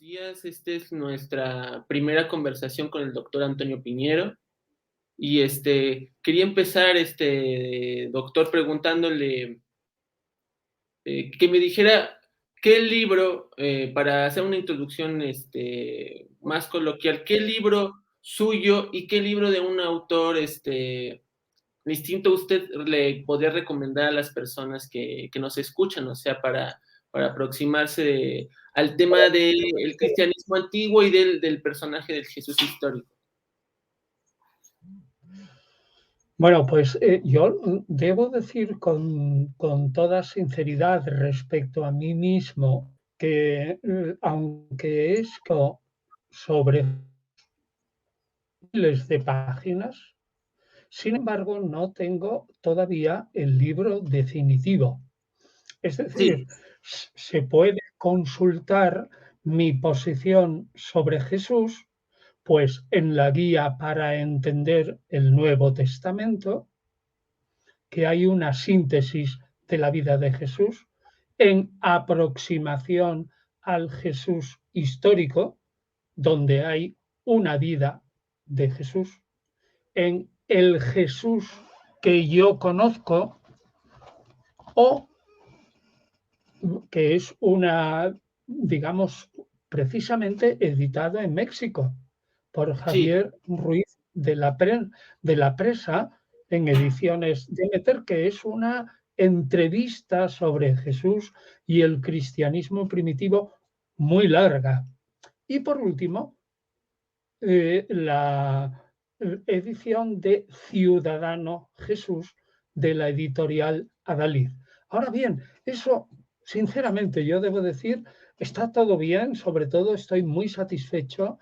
días. Esta es nuestra primera conversación con el doctor Antonio Piñero. Y quería empezar, doctor, preguntándole que me dijera qué libro, para hacer una introducción más coloquial, qué libro suyo y qué libro de un autor distinto usted le podría recomendar a las personas que nos escuchan, o sea, para aproximarse al tema del cristianismo antiguo y del personaje del Jesús histórico. Bueno, pues yo debo decir con toda sinceridad respecto a mí mismo que aunque he escrito sobre miles de páginas, sin embargo no tengo todavía el libro definitivo. Es decir, Sí, se puede consultar mi posición sobre Jesús, pues en la guía para entender el Nuevo Testamento, que hay una síntesis de la vida de Jesús, en aproximación al Jesús histórico, donde hay una vida de Jesús, en el Jesús que yo conozco, o que es una, digamos, precisamente editado en México por sí, Javier Ruiz de la Presa en ediciones Demeter, que es una entrevista sobre Jesús y el cristianismo primitivo muy larga. Y por último, la edición de Ciudadano Jesús de la editorial Adalid. Ahora bien, eso, sinceramente, yo debo decir, está todo bien, sobre todo estoy muy satisfecho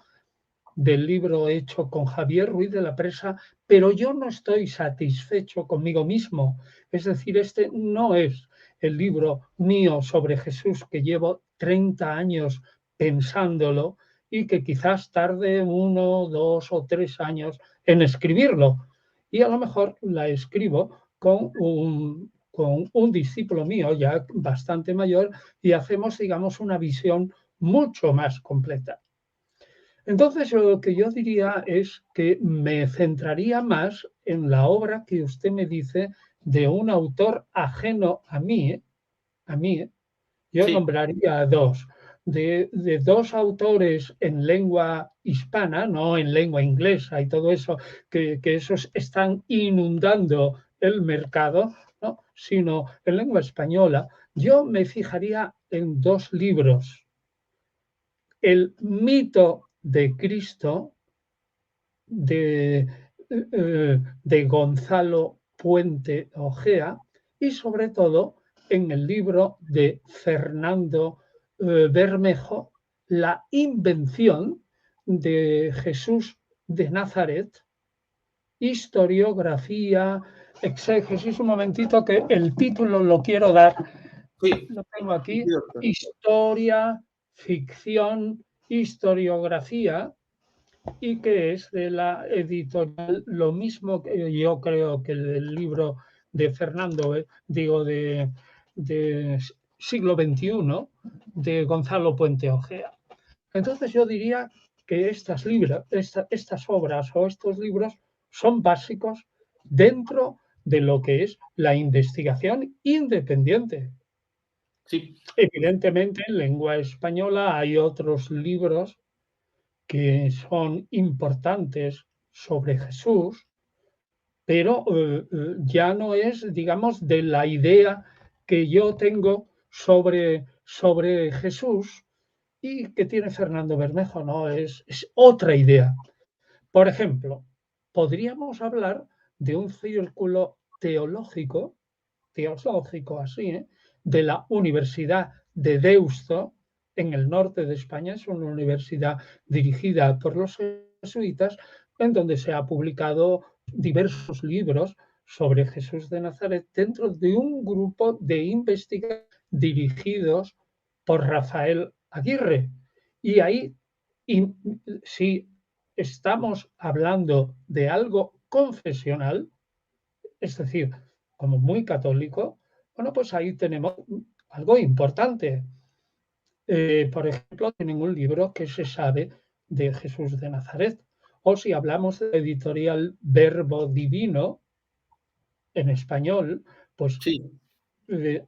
del libro hecho con Javier Ruiz de la Presa, pero yo no estoy satisfecho conmigo mismo. Es decir, este no es el libro mío sobre Jesús que llevo 30 años pensándolo y que quizás tarde 1, 2 o 3 años en escribirlo. Y a lo mejor la escribo con un discípulo mío ya bastante mayor y hacemos, digamos, una visión mucho más completa. Entonces, lo que yo diría es que me centraría más en la obra que usted me dice de un autor ajeno a mí, a mí. Yo sí. nombraría a dos, de dos autores en lengua hispana, no en lengua inglesa y todo eso, que esos están inundando el mercado, ¿no? Sino en lengua española. Yo me fijaría en dos libros. El mito de Cristo de, de Gonzalo Puente Ojea y sobre todo en el libro de Fernando Bermejo, La invención de Jesús de Nazaret, historiografía, exégesis. Un momentito que el título lo quiero dar, Sí, lo tengo sí, aquí, doctor. historia, ficción, historiografía, y que es de la editorial, lo mismo que yo creo que el libro de Fernando, digo, de siglo XXI, de Gonzalo Puente Ojea. Entonces yo diría que estas obras o estos libros son básicos dentro de lo que es la investigación independiente. Sí, Evidentemente, en lengua española hay otros libros que son importantes sobre Jesús, pero ya no es, digamos, de la idea que yo tengo sobre Jesús y que tiene Fernando Bermejo, no, es otra idea. Por ejemplo, podríamos hablar de un círculo teológico así, de la Universidad de Deusto, en el norte de España. Es una universidad dirigida por los jesuitas, en donde se ha publicado diversos libros sobre Jesús de Nazaret dentro de un grupo de investigadores dirigidos por Rafael Aguirre. Y ahí, y, si estamos hablando de algo confesional, es decir, como muy católico, bueno, pues ahí tenemos algo importante. por ejemplo, tienen un libro que se sabe de Jesús de Nazaret. O si hablamos de la editorial Verbo Divino, en español, pues Sí, realmente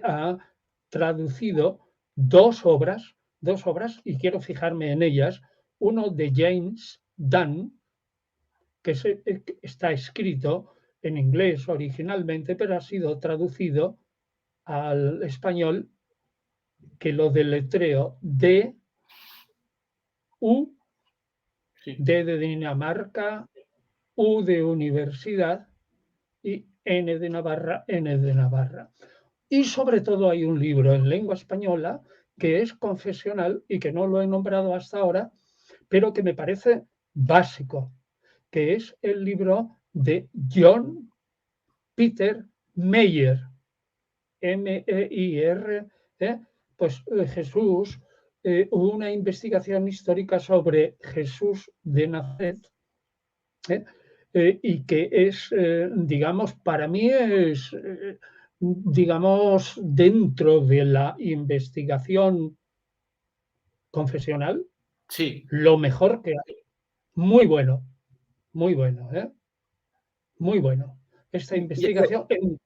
ha traducido dos obras, y quiero fijarme en ellas. Uno de James Dunn, que está escrito en inglés originalmente, pero ha sido traducido al español, que lo deletreo D-U, sí. D de Dinamarca, U de universidad y N de Navarra, N de Navarra. Y sobre todo hay un libro en lengua española que es confesional y que no lo he nombrado hasta ahora, pero que me parece básico, que es el libro de John Peter Meyer, M-E-I-R, pues Jesús, una investigación histórica sobre Jesús de Nazaret, y que es, digamos, para mí es, digamos, dentro de la investigación confesional, Sí. lo mejor que hay. Muy bueno, ¿eh? Muy bueno. Esta investigación en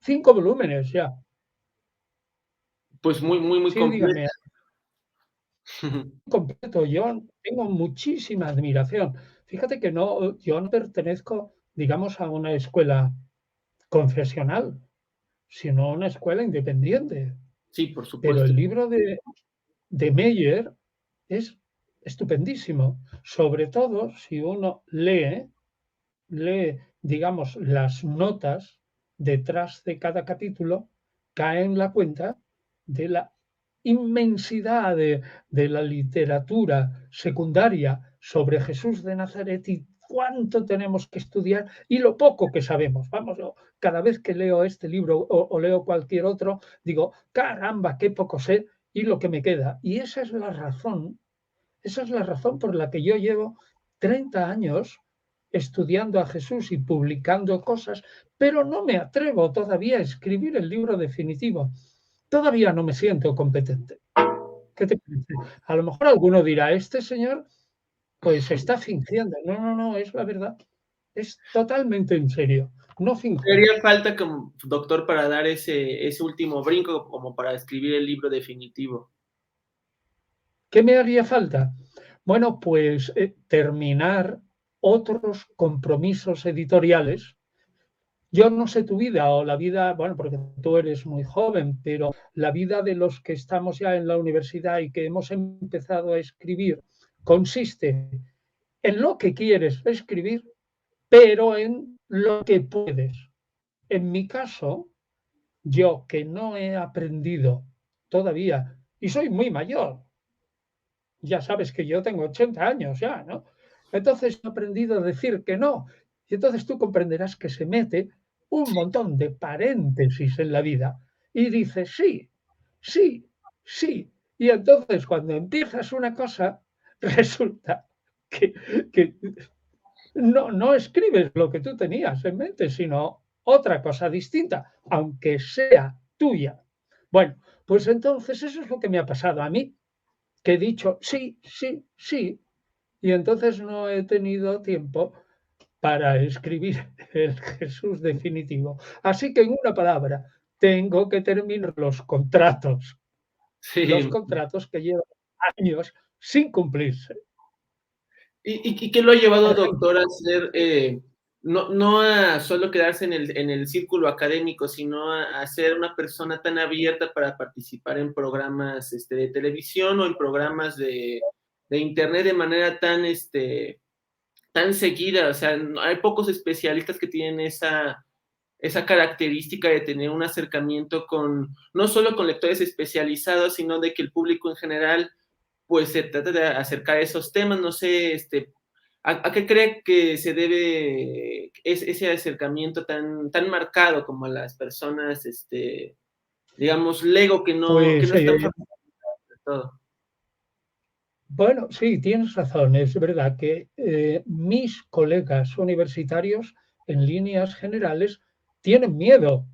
5 volúmenes ya. Pues muy, muy, muy Sí, dígame, completa. completo. Yo tengo muchísima admiración. Fíjate que no, yo no pertenezco, digamos, a una escuela confesional, sino a una escuela independiente. Sí, por Pero supuesto. el libro de Meyer es estupendísimo, sobre todo si uno lee, digamos, las notas detrás de cada capítulo, cae en la cuenta de la inmensidad de la literatura secundaria sobre Jesús de Nazaret y cuánto tenemos que estudiar y lo poco que sabemos. Vamos, cada vez que leo este libro o leo cualquier otro, digo, caramba, qué poco sé y lo que me queda. Y esa es la razón por la que yo llevo 30 años estudiando a Jesús y publicando cosas, pero no me atrevo todavía a escribir el libro definitivo. Todavía no me siento competente. ¿Qué te parece? A lo mejor alguno dirá, este señor pues está fingiendo. No, no, no, es la verdad. Es totalmente en serio. No ¿Qué finjo. haría falta como doctor para dar ese último brinco como para escribir el libro definitivo? ¿Qué me haría falta? Bueno, pues terminar otros compromisos editoriales. Yo no sé tu vida o la vida, bueno, porque tú eres muy joven, pero la vida de los que estamos ya en la universidad y que hemos empezado a escribir consiste en lo que quieres escribir, pero en lo que puedes. En mi caso, yo que no he aprendido todavía, y soy muy mayor, ya sabes que yo tengo 80 años ya, ¿no? Entonces he aprendido a decir que no. Y entonces tú comprenderás que se mete un montón de paréntesis en la vida y dices sí, sí, sí. Y entonces cuando empiezas una cosa, resulta que, que no escribes lo que tú tenías en mente, sino otra cosa distinta, aunque sea tuya. Bueno, pues entonces eso es lo que me ha pasado a mí, que he dicho sí, sí, sí, y entonces no he tenido tiempo para escribir el Jesús definitivo. Así que en una palabra, tengo que terminar los Sí. contratos que llevan años sin cumplirse. ¿Y qué lo ha llevado, Por ejemplo, doctor, a ser, no a solo quedarse en el círculo académico, sino a ser una persona tan abierta para participar en programas de televisión o en programas de internet de manera tan, tan seguida? O sea, hay pocos especialistas que tienen esa característica de tener un acercamiento con, no solo con lectores especializados, sino de que el público en general pues se trata de acercar esos temas, no sé, ¿a qué cree que se debe ese acercamiento tan marcado como a las personas, digamos, lego que pues no están familiarizadas de todo? bueno, sí, tienes razón. Es verdad que mis colegas universitarios, en líneas generales, tienen miedo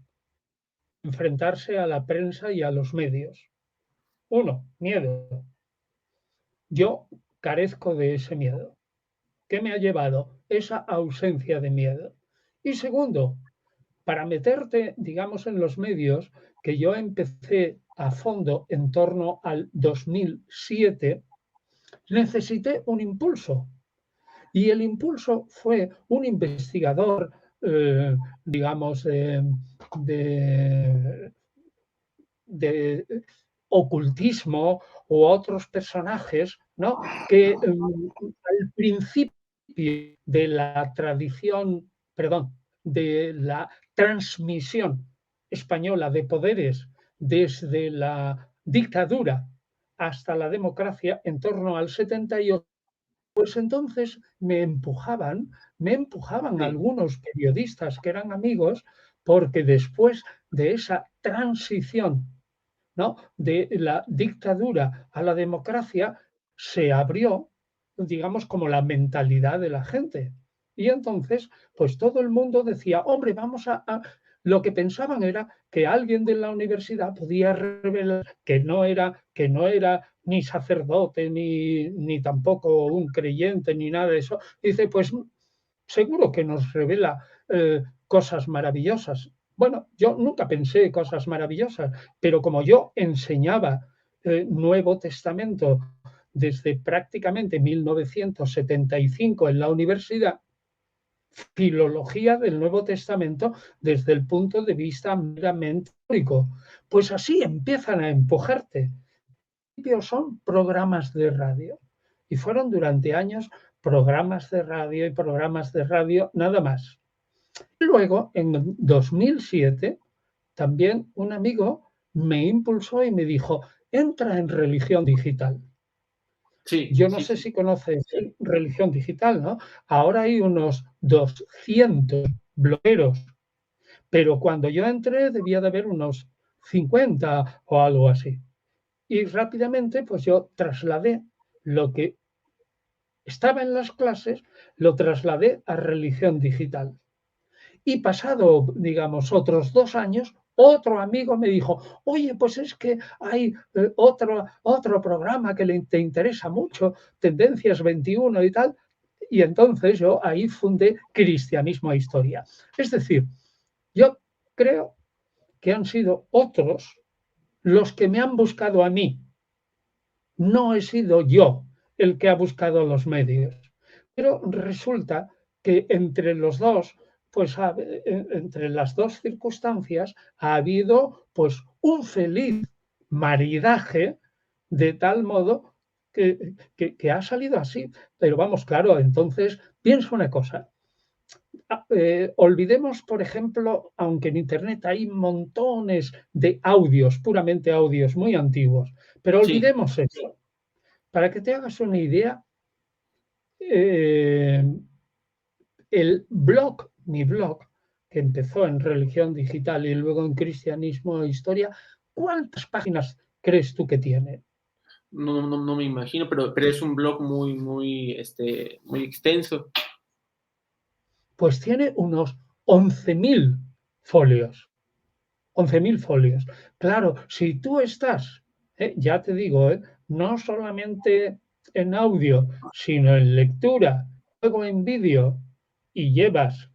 enfrentarse a la prensa y a los medios. Uno, miedo. Yo carezco de ese miedo. ¿Qué me ha llevado? Esa ausencia de miedo. Y segundo, para meterte, digamos, en los medios, que yo empecé a fondo en torno al 2007, necesité un impulso. Y el impulso fue un investigador, digamos, de, de ocultismo u otros personajes, ¿no? Que al principio de la tradición, perdón, de la transmisión española de poderes desde la dictadura hasta la democracia en torno al 78, pues entonces me empujaban Sí, algunos periodistas que eran amigos, porque después de esa transición, ¿no?, de la dictadura a la democracia, se abrió, digamos, como la mentalidad de la gente. Y entonces, pues todo el mundo decía, hombre, vamos a... Lo que pensaban era que alguien de la universidad podía revelar que no era ni sacerdote, ni tampoco un creyente, ni nada de eso. Dice, pues seguro que nos revela cosas maravillosas. Bueno, yo nunca pensé cosas maravillosas, pero como yo enseñaba Nuevo Testamento desde prácticamente 1975 en la universidad, filología del Nuevo Testamento desde el punto de vista meramente histórico, pues así empiezan a empujarte. Son programas de radio y fueron durante años programas de radio y programas de radio nada más. Y luego, en 2007, también un amigo me impulsó y me dijo, entra en religión digital. sí, Yo no sí, sé sí. si conoces religión digital, ¿no? Ahora hay unos 200 blogueros, pero cuando yo entré debía de haber unos 50 o algo así. Y rápidamente, pues yo trasladé lo que estaba en las clases, lo trasladé a religión digital. Y pasado, digamos, otros 2 años, otro amigo me dijo, oye, pues es que hay otro programa que te interesa mucho, Tendencias 21 y tal. Y entonces yo ahí fundé Cristianismo e Historia. Es decir, yo creo que han sido otros los que me han buscado a mí. No he sido yo el que ha buscado los medios. Pero resulta que entre los dos, pues entre las dos circunstancias, ha habido pues un feliz maridaje de tal modo que ha salido así. Pero vamos, claro, entonces pienso una cosa. Olvidemos, por ejemplo, aunque en Internet hay montones de audios, puramente audios muy antiguos, pero Sí, olvidemos eso. Para que te hagas una idea, eh, mi blog, que empezó en religión digital y luego en cristianismo e historia, ¿cuántas páginas crees tú que tiene? no me imagino, pero es un blog muy extenso. Pues tiene unos 11.000 folios. 11.000 folios. Claro, si tú estás, ya te digo, no solamente en audio, sino en lectura, luego en vídeo, y llevas,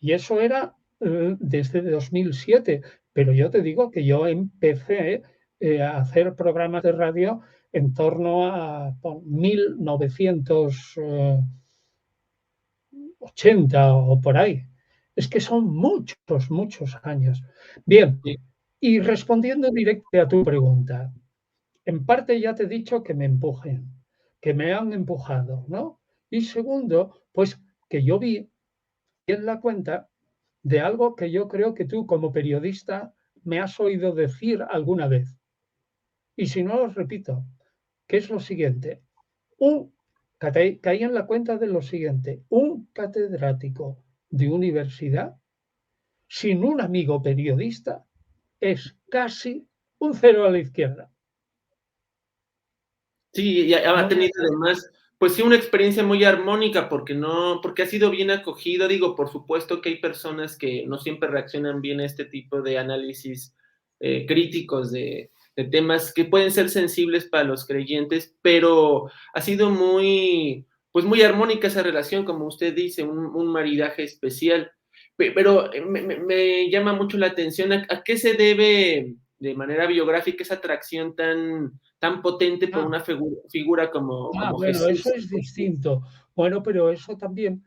y eso era desde 2007, pero yo te digo que yo empecé a hacer programas de radio en torno a 1980 o por ahí. Es que son muchos, muchos años. Bien, Sí, y respondiendo directamente a tu pregunta, en parte ya te he dicho que me empujen, que me han empujado, ¿no? Y segundo, pues que yo vi en la cuenta de algo que yo creo que tú como periodista me has oído decir alguna vez. Y si no, lo repito, que es lo siguiente. Un, caí en la cuenta de lo siguiente. Un catedrático de universidad sin un amigo periodista es casi un cero a la izquierda. sí, y ha No me tenido atrevo. además pues sí, una experiencia muy armónica porque ha sido bien acogido. Digo, por supuesto que hay personas que no siempre reaccionan bien a este tipo de análisis críticos de temas que pueden ser sensibles para los creyentes, pero ha sido pues muy armónica esa relación, como usted dice, un maridaje especial. Pero me llama mucho la atención a qué se debe de manera biográfica esa atracción tan potente por Ah, una figura como bueno, eso Jesús. es distinto. Bueno, pero eso también,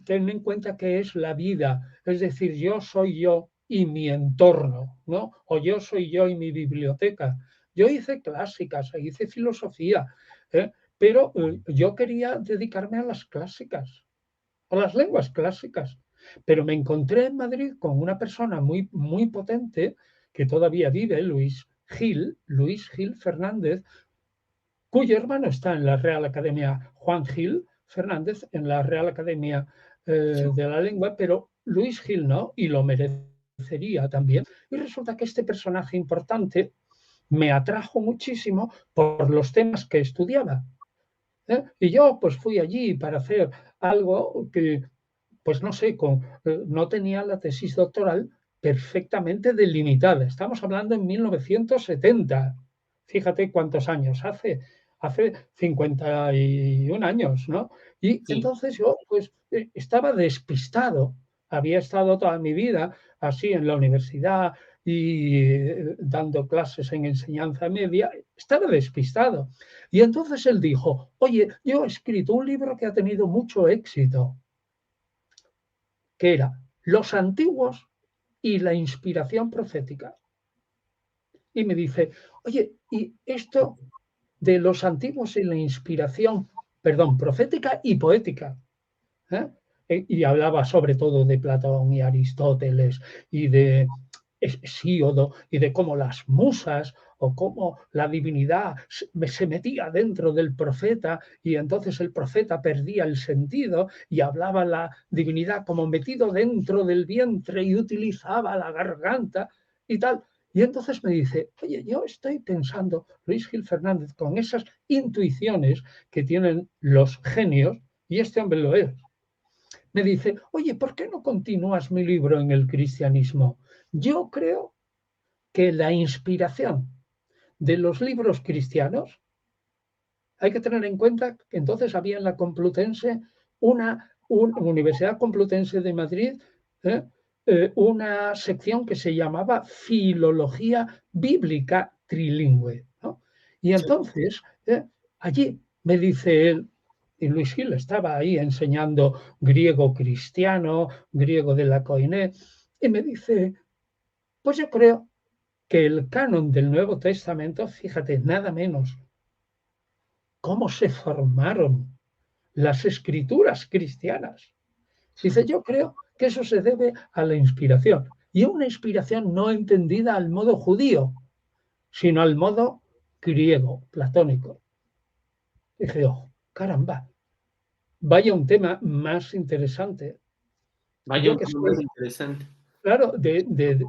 ten en cuenta que es la vida, es decir, yo soy yo y mi entorno, ¿no? O yo soy yo y mi biblioteca. Yo hice clásicas, hice filosofía, ¿eh? Pero yo quería dedicarme a las clásicas, a las lenguas clásicas. Pero me encontré en Madrid con una persona muy, muy potente que todavía vive, Luis Gil Fernández, cuyo hermano está en la Real Academia, Juan Gil Fernández, en la Real Academia de la Lengua, pero Luis Gil no, y lo merecería también. Y resulta que este personaje importante me atrajo muchísimo por los temas que estudiaba. Y yo pues fui allí para hacer algo que, pues no sé, no tenía la tesis doctoral perfectamente delimitada. Estamos hablando en 1970. Fíjate cuántos años hace 51 años, ¿no? Y Sí, entonces yo pues estaba despistado. Había estado toda mi vida así en la universidad y dando clases en enseñanza media, estaba despistado. Y entonces él dijo, oye, yo he escrito un libro que ha tenido mucho éxito, que era Los antiguos y la inspiración profética. Y me dice, oye, ¿y esto de los antiguos y la inspiración, perdón, profética y poética? ¿Eh? Y hablaba sobre todo de Platón y Aristóteles y de Hesíodo y de cómo las musas o cómo la divinidad se metía dentro del profeta y entonces el profeta perdía el sentido y hablaba la divinidad como metido dentro del vientre y utilizaba la garganta y tal. Y entonces me dice, oye, yo estoy pensando, Luis Gil Fernández, con esas intuiciones que tienen los genios, y este hombre lo es, me dice, oye, ¿por qué no continúas mi libro en el cristianismo? Yo creo que la inspiración de los libros cristianos, hay que tener en cuenta que entonces había en la Complutense una Universidad Complutense de Madrid, ¿eh? Una sección que se llamaba Filología Bíblica Trilingüe, ¿no? Y sí. entonces, allí me dice él, y Luis Gil estaba ahí enseñando griego cristiano, griego de la Koiné, y me dice, pues yo creo que el canon del Nuevo Testamento, fíjate, nada menos, cómo se formaron las escrituras cristianas. Dice, yo creo que eso se debe a la inspiración, y una inspiración no entendida al modo judío, sino al modo griego, platónico. Dije, oh, caramba, vaya un tema más interesante. Vaya Yo un que tema más soy, interesante. claro, de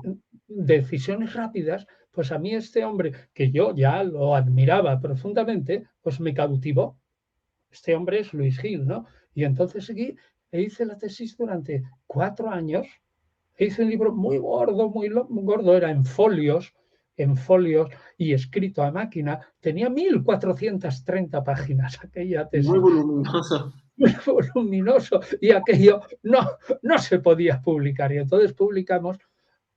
decisiones rápidas, pues a mí este hombre, que yo ya lo admiraba profundamente, pues me cautivó. Este hombre es Luis Gil, ¿no? Y entonces seguí e hice la tesis durante 4 años. E hice un libro muy gordo, muy gordo, era en folios y escrito a máquina. Tenía 1430 páginas aquella Muy tesis, voluminoso. muy voluminoso, y aquello no se podía publicar. Y entonces publicamos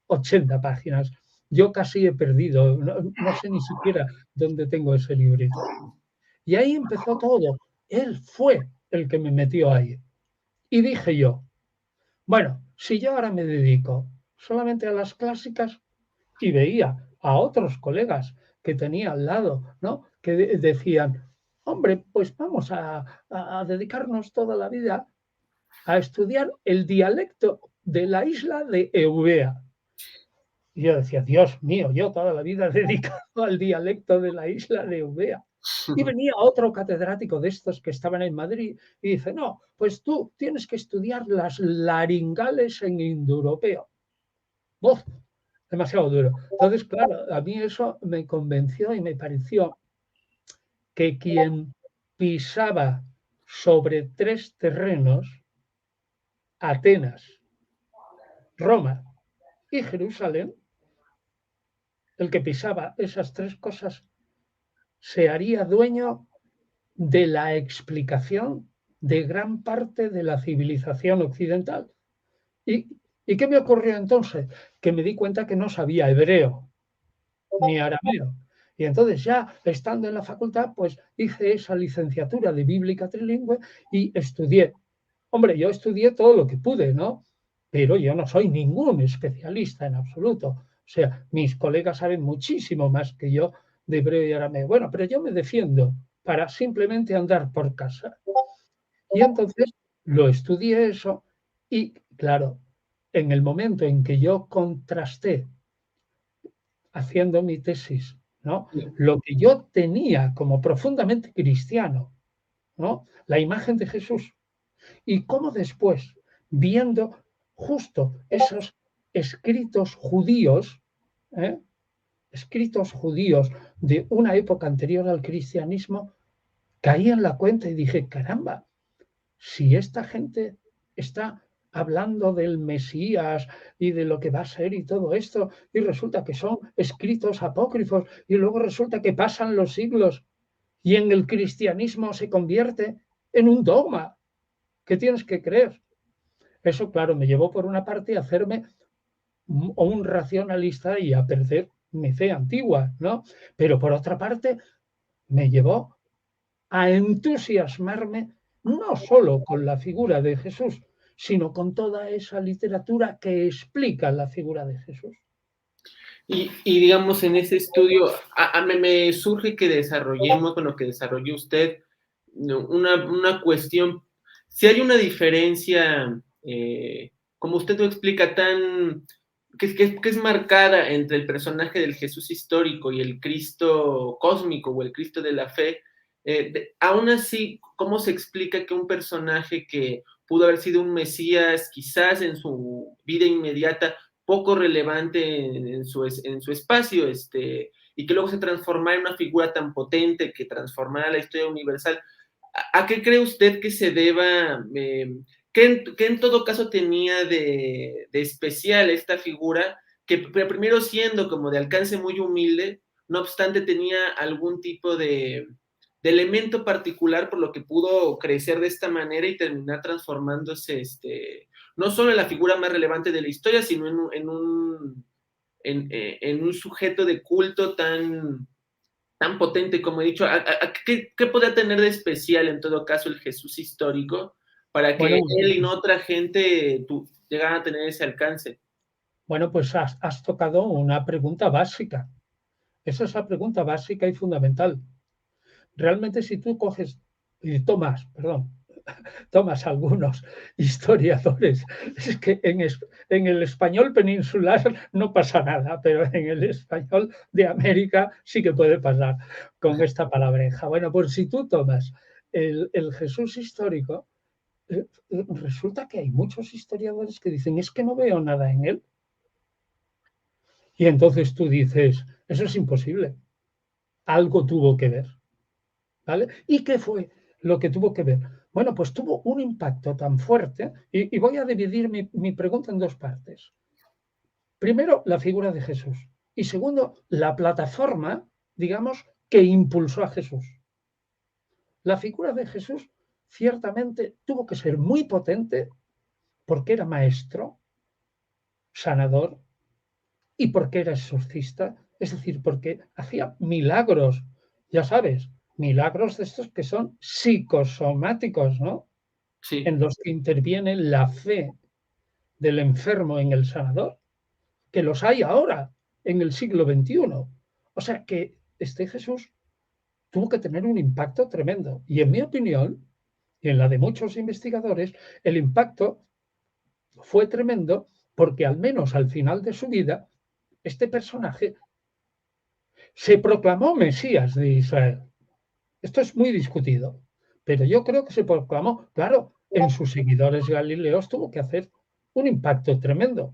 80 páginas. Yo casi he perdido, no sé ni siquiera dónde tengo ese librito. Y ahí empezó todo. Él fue el que me metió ahí. Y dije yo, bueno, si yo ahora me dedico solamente a las clásicas y veía a otros colegas que tenía al lado, ¿no? Que decían, hombre, pues vamos a dedicarnos toda la vida a estudiar el dialecto de la isla de Eubea. Y yo decía, Dios mío, yo toda la vida dedicado al dialecto de la isla de Eubea. Y venía otro catedrático de estos que estaban en Madrid y dice, no, pues tú tienes que estudiar las laringales en indoeuropeo. ¡Uf! Demasiado duro. Entonces, claro, a mí eso me convenció y me pareció que quien pisaba sobre 3 terrenos, Atenas, Roma y Jerusalén. El que pisaba esas 3 cosas se haría dueño de la explicación de gran parte de la civilización occidental. ¿Y, ¿Y qué me ocurrió entonces? Que me di cuenta que no sabía hebreo ni arameo. Y entonces ya estando en la facultad, pues hice esa licenciatura de bíblica trilingüe y estudié. Hombre, yo estudié todo lo que pude, ¿no? Pero yo no soy ningún especialista en absoluto. O sea, mis colegas saben muchísimo más que yo de hebreo y arameo. Bueno, pero yo me defiendo para simplemente andar por casa. Y entonces lo estudié eso y, claro, en el momento en que yo contrasté haciendo mi tesis, ¿no? Lo que yo tenía como profundamente cristiano, ¿no? La imagen de Jesús. Y cómo después, viendo justo esos escritos judíos, ¿eh? Escritos judíos de una época anterior al cristianismo, caí en la cuenta y dije, caramba, si esta gente está hablando del Mesías y de lo que va a ser y todo esto, y resulta que son escritos apócrifos, y luego resulta que pasan los siglos y en el cristianismo se convierte en un dogma que tienes que creer. Eso, claro, me llevó por una parte a hacerme un racionalista y a perder mi fe antigua, ¿no? Pero por otra parte, me llevó a entusiasmarme no solo con la figura de Jesús, sino con toda esa literatura que explica la figura de Jesús. Y digamos, en ese estudio, me surge que desarrollemos, con lo que desarrolló usted, una cuestión, si hay una diferencia, como usted lo explica, que es marcada entre el personaje del Jesús histórico y el Cristo cósmico o el Cristo de la fe, aún así, ¿cómo se explica que un personaje que pudo haber sido un Mesías quizás en su vida inmediata, poco relevante en su espacio, y que luego se transformara en una figura tan potente que transformara la historia universal? ¿A qué cree usted que se deba, qué en todo caso tenía de especial esta figura, que primero siendo como de alcance muy humilde, no obstante tenía algún tipo de elemento particular por lo que pudo crecer de esta manera y terminar transformándose, no solo en la figura más relevante de la historia, sino en un sujeto de culto tan potente como he dicho? ¿Qué podría tener de especial en todo caso el Jesús histórico para que Bueno, él y no otra gente llegaran a tener ese alcance? bueno, pues has tocado una pregunta básica. Esa es la pregunta básica y fundamental. Realmente, si tú coges y tomas algunos historiadores, es que en el español peninsular no pasa nada, pero en el español de América sí que puede pasar con esta palabreja. Bueno, pues si tú tomas el Jesús histórico, resulta que hay muchos historiadores que dicen, es que no veo nada en él. Y entonces tú dices, eso es imposible, algo tuvo que ver. ¿Vale? ¿Y qué fue lo que tuvo que ver? Bueno, pues tuvo un impacto tan fuerte, y voy a dividir mi pregunta en dos partes. Primero, la figura de Jesús. Y segundo, la plataforma, digamos, que impulsó a Jesús. La figura de Jesús ciertamente tuvo que ser muy potente porque era maestro, sanador, y porque era exorcista, es decir, porque hacía milagros, ya sabes, milagros de estos que son psicosomáticos, ¿no? Sí. En los que interviene la fe del enfermo en el sanador, que los hay ahora, en el siglo XXI. O sea que este Jesús tuvo que tener un impacto tremendo. Y en mi opinión, y en la de muchos investigadores, el impacto fue tremendo porque al menos al final de su vida, este personaje se proclamó Mesías de Israel. Esto es muy discutido, pero yo creo que se proclamó, claro, en sus seguidores galileos tuvo que hacer un impacto tremendo.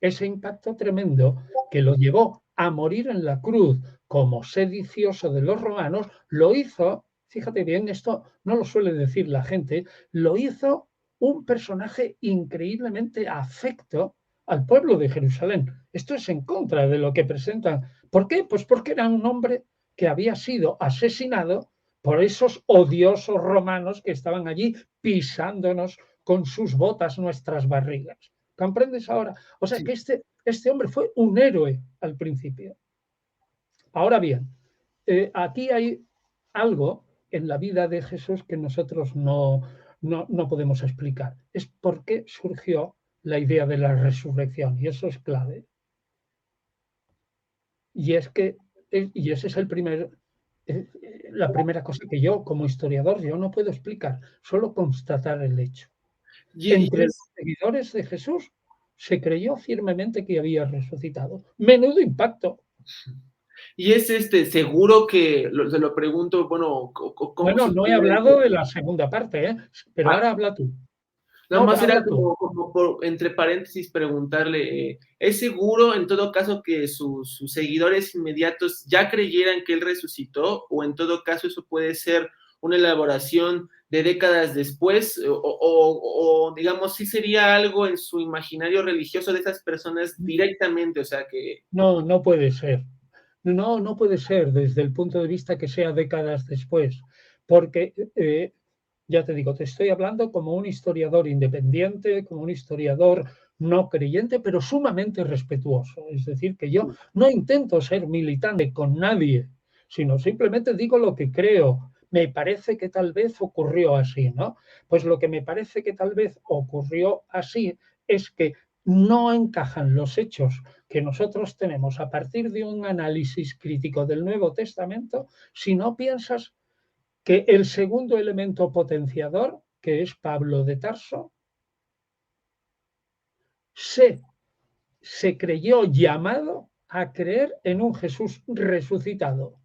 Ese impacto tremendo que lo llevó a morir en la cruz como sedicioso de los romanos, lo hizo fíjate bien, esto no lo suele decir la gente, lo hizo un personaje increíblemente afecto al pueblo de Jerusalén. Esto es en contra de lo que presentan. ¿Por qué? Pues porque era un hombre que había sido asesinado por esos odiosos romanos que estaban allí pisándonos con sus botas nuestras barrigas. ¿Comprendes ahora? O sea que Sí. este hombre fue un héroe al principio. Ahora bien, aquí hay algo en la vida de Jesús que nosotros no podemos explicar. Es por qué surgió la idea de la resurrección, y eso es clave. Y es que, y ese es la primera cosa que yo, como historiador, yo no puedo explicar, solo constatar el hecho. Y Entre los es, seguidores de Jesús se creyó firmemente que había resucitado. Menudo impacto. y es seguro que, se lo pregunto, bueno, ¿cómo Bueno, no he sucede? hablado de la segunda parte, ¿eh? Pero Ah, ahora habla tú. nada No, más era habla tú. como por, entre paréntesis, preguntarle, ¿es seguro en todo caso que sus seguidores inmediatos ya creyeran que él resucitó? ¿O en todo caso eso puede ser una elaboración de décadas después? O digamos, sí sería algo en su imaginario religioso de esas personas directamente, o sea que... No, no puede ser. No puede ser desde el punto de vista que sea décadas después, porque ya te digo, te estoy hablando como un historiador independiente, como un historiador no creyente, pero sumamente respetuoso. Es decir, que yo no intento ser militante con nadie, sino simplemente digo lo que creo. Me parece que tal vez ocurrió así, ¿no? Pues lo que me parece que tal vez ocurrió así es que no encajan los hechos que nosotros tenemos a partir de un análisis crítico del Nuevo Testamento si no piensas que el segundo elemento potenciador, que es Pablo de Tarso, se, se creyó llamado a creer en un Jesús resucitado.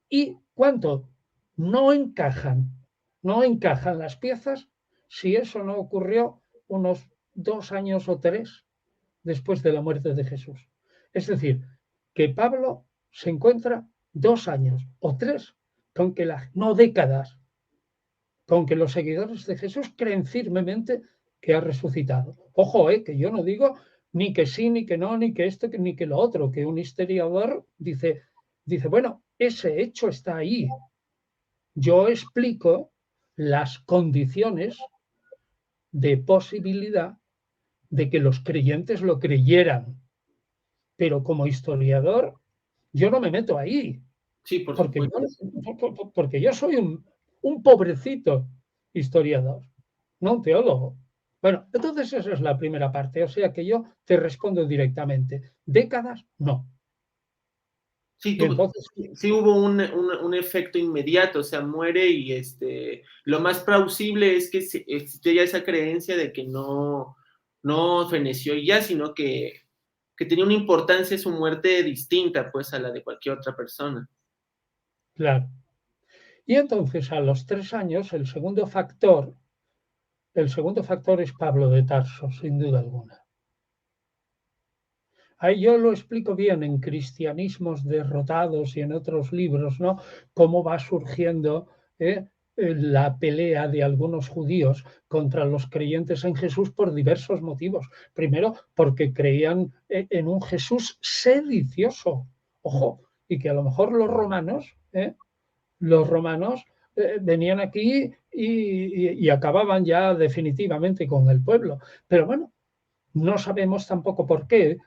¿Y cuánto? No encajan, no encajan las piezas si eso no ocurrió unos 2 años o 3 después de la muerte de Jesús. Es decir, que Pablo se encuentra 2 años o 3 con que no décadas, con que los seguidores de Jesús creen firmemente que ha resucitado. Ojo, que yo no digo ni que sí, ni que no, ni que esto, ni que lo otro, que un historiador dice, bueno, ese hecho está ahí. Yo explico las condiciones de posibilidad de que los creyentes lo creyeran, pero como historiador yo no me meto ahí, Sí, por porque supuesto. yo, porque yo soy un pobrecito historiador, no un teólogo. Bueno, entonces esa es la primera parte, o sea que yo te respondo directamente. Décadas, no. Sí, Y entonces, sí hubo un efecto inmediato, o sea, muere y lo más plausible es que existía ya esa creencia de que no feneció ya, sino que tenía una importancia su muerte distinta pues a la de cualquier otra persona. claro. Y entonces a los 3 años, el segundo factor es Pablo de Tarso, sin duda alguna. Ahí yo lo explico bien en Cristianismos derrotados y en otros libros, ¿no? Cómo va surgiendo la pelea de algunos judíos contra los creyentes en Jesús por diversos motivos. Primero, porque creían en un Jesús sedicioso, ojo, y que a lo mejor los romanos venían aquí y acababan ya definitivamente con el pueblo. Pero bueno, no sabemos tampoco por qué,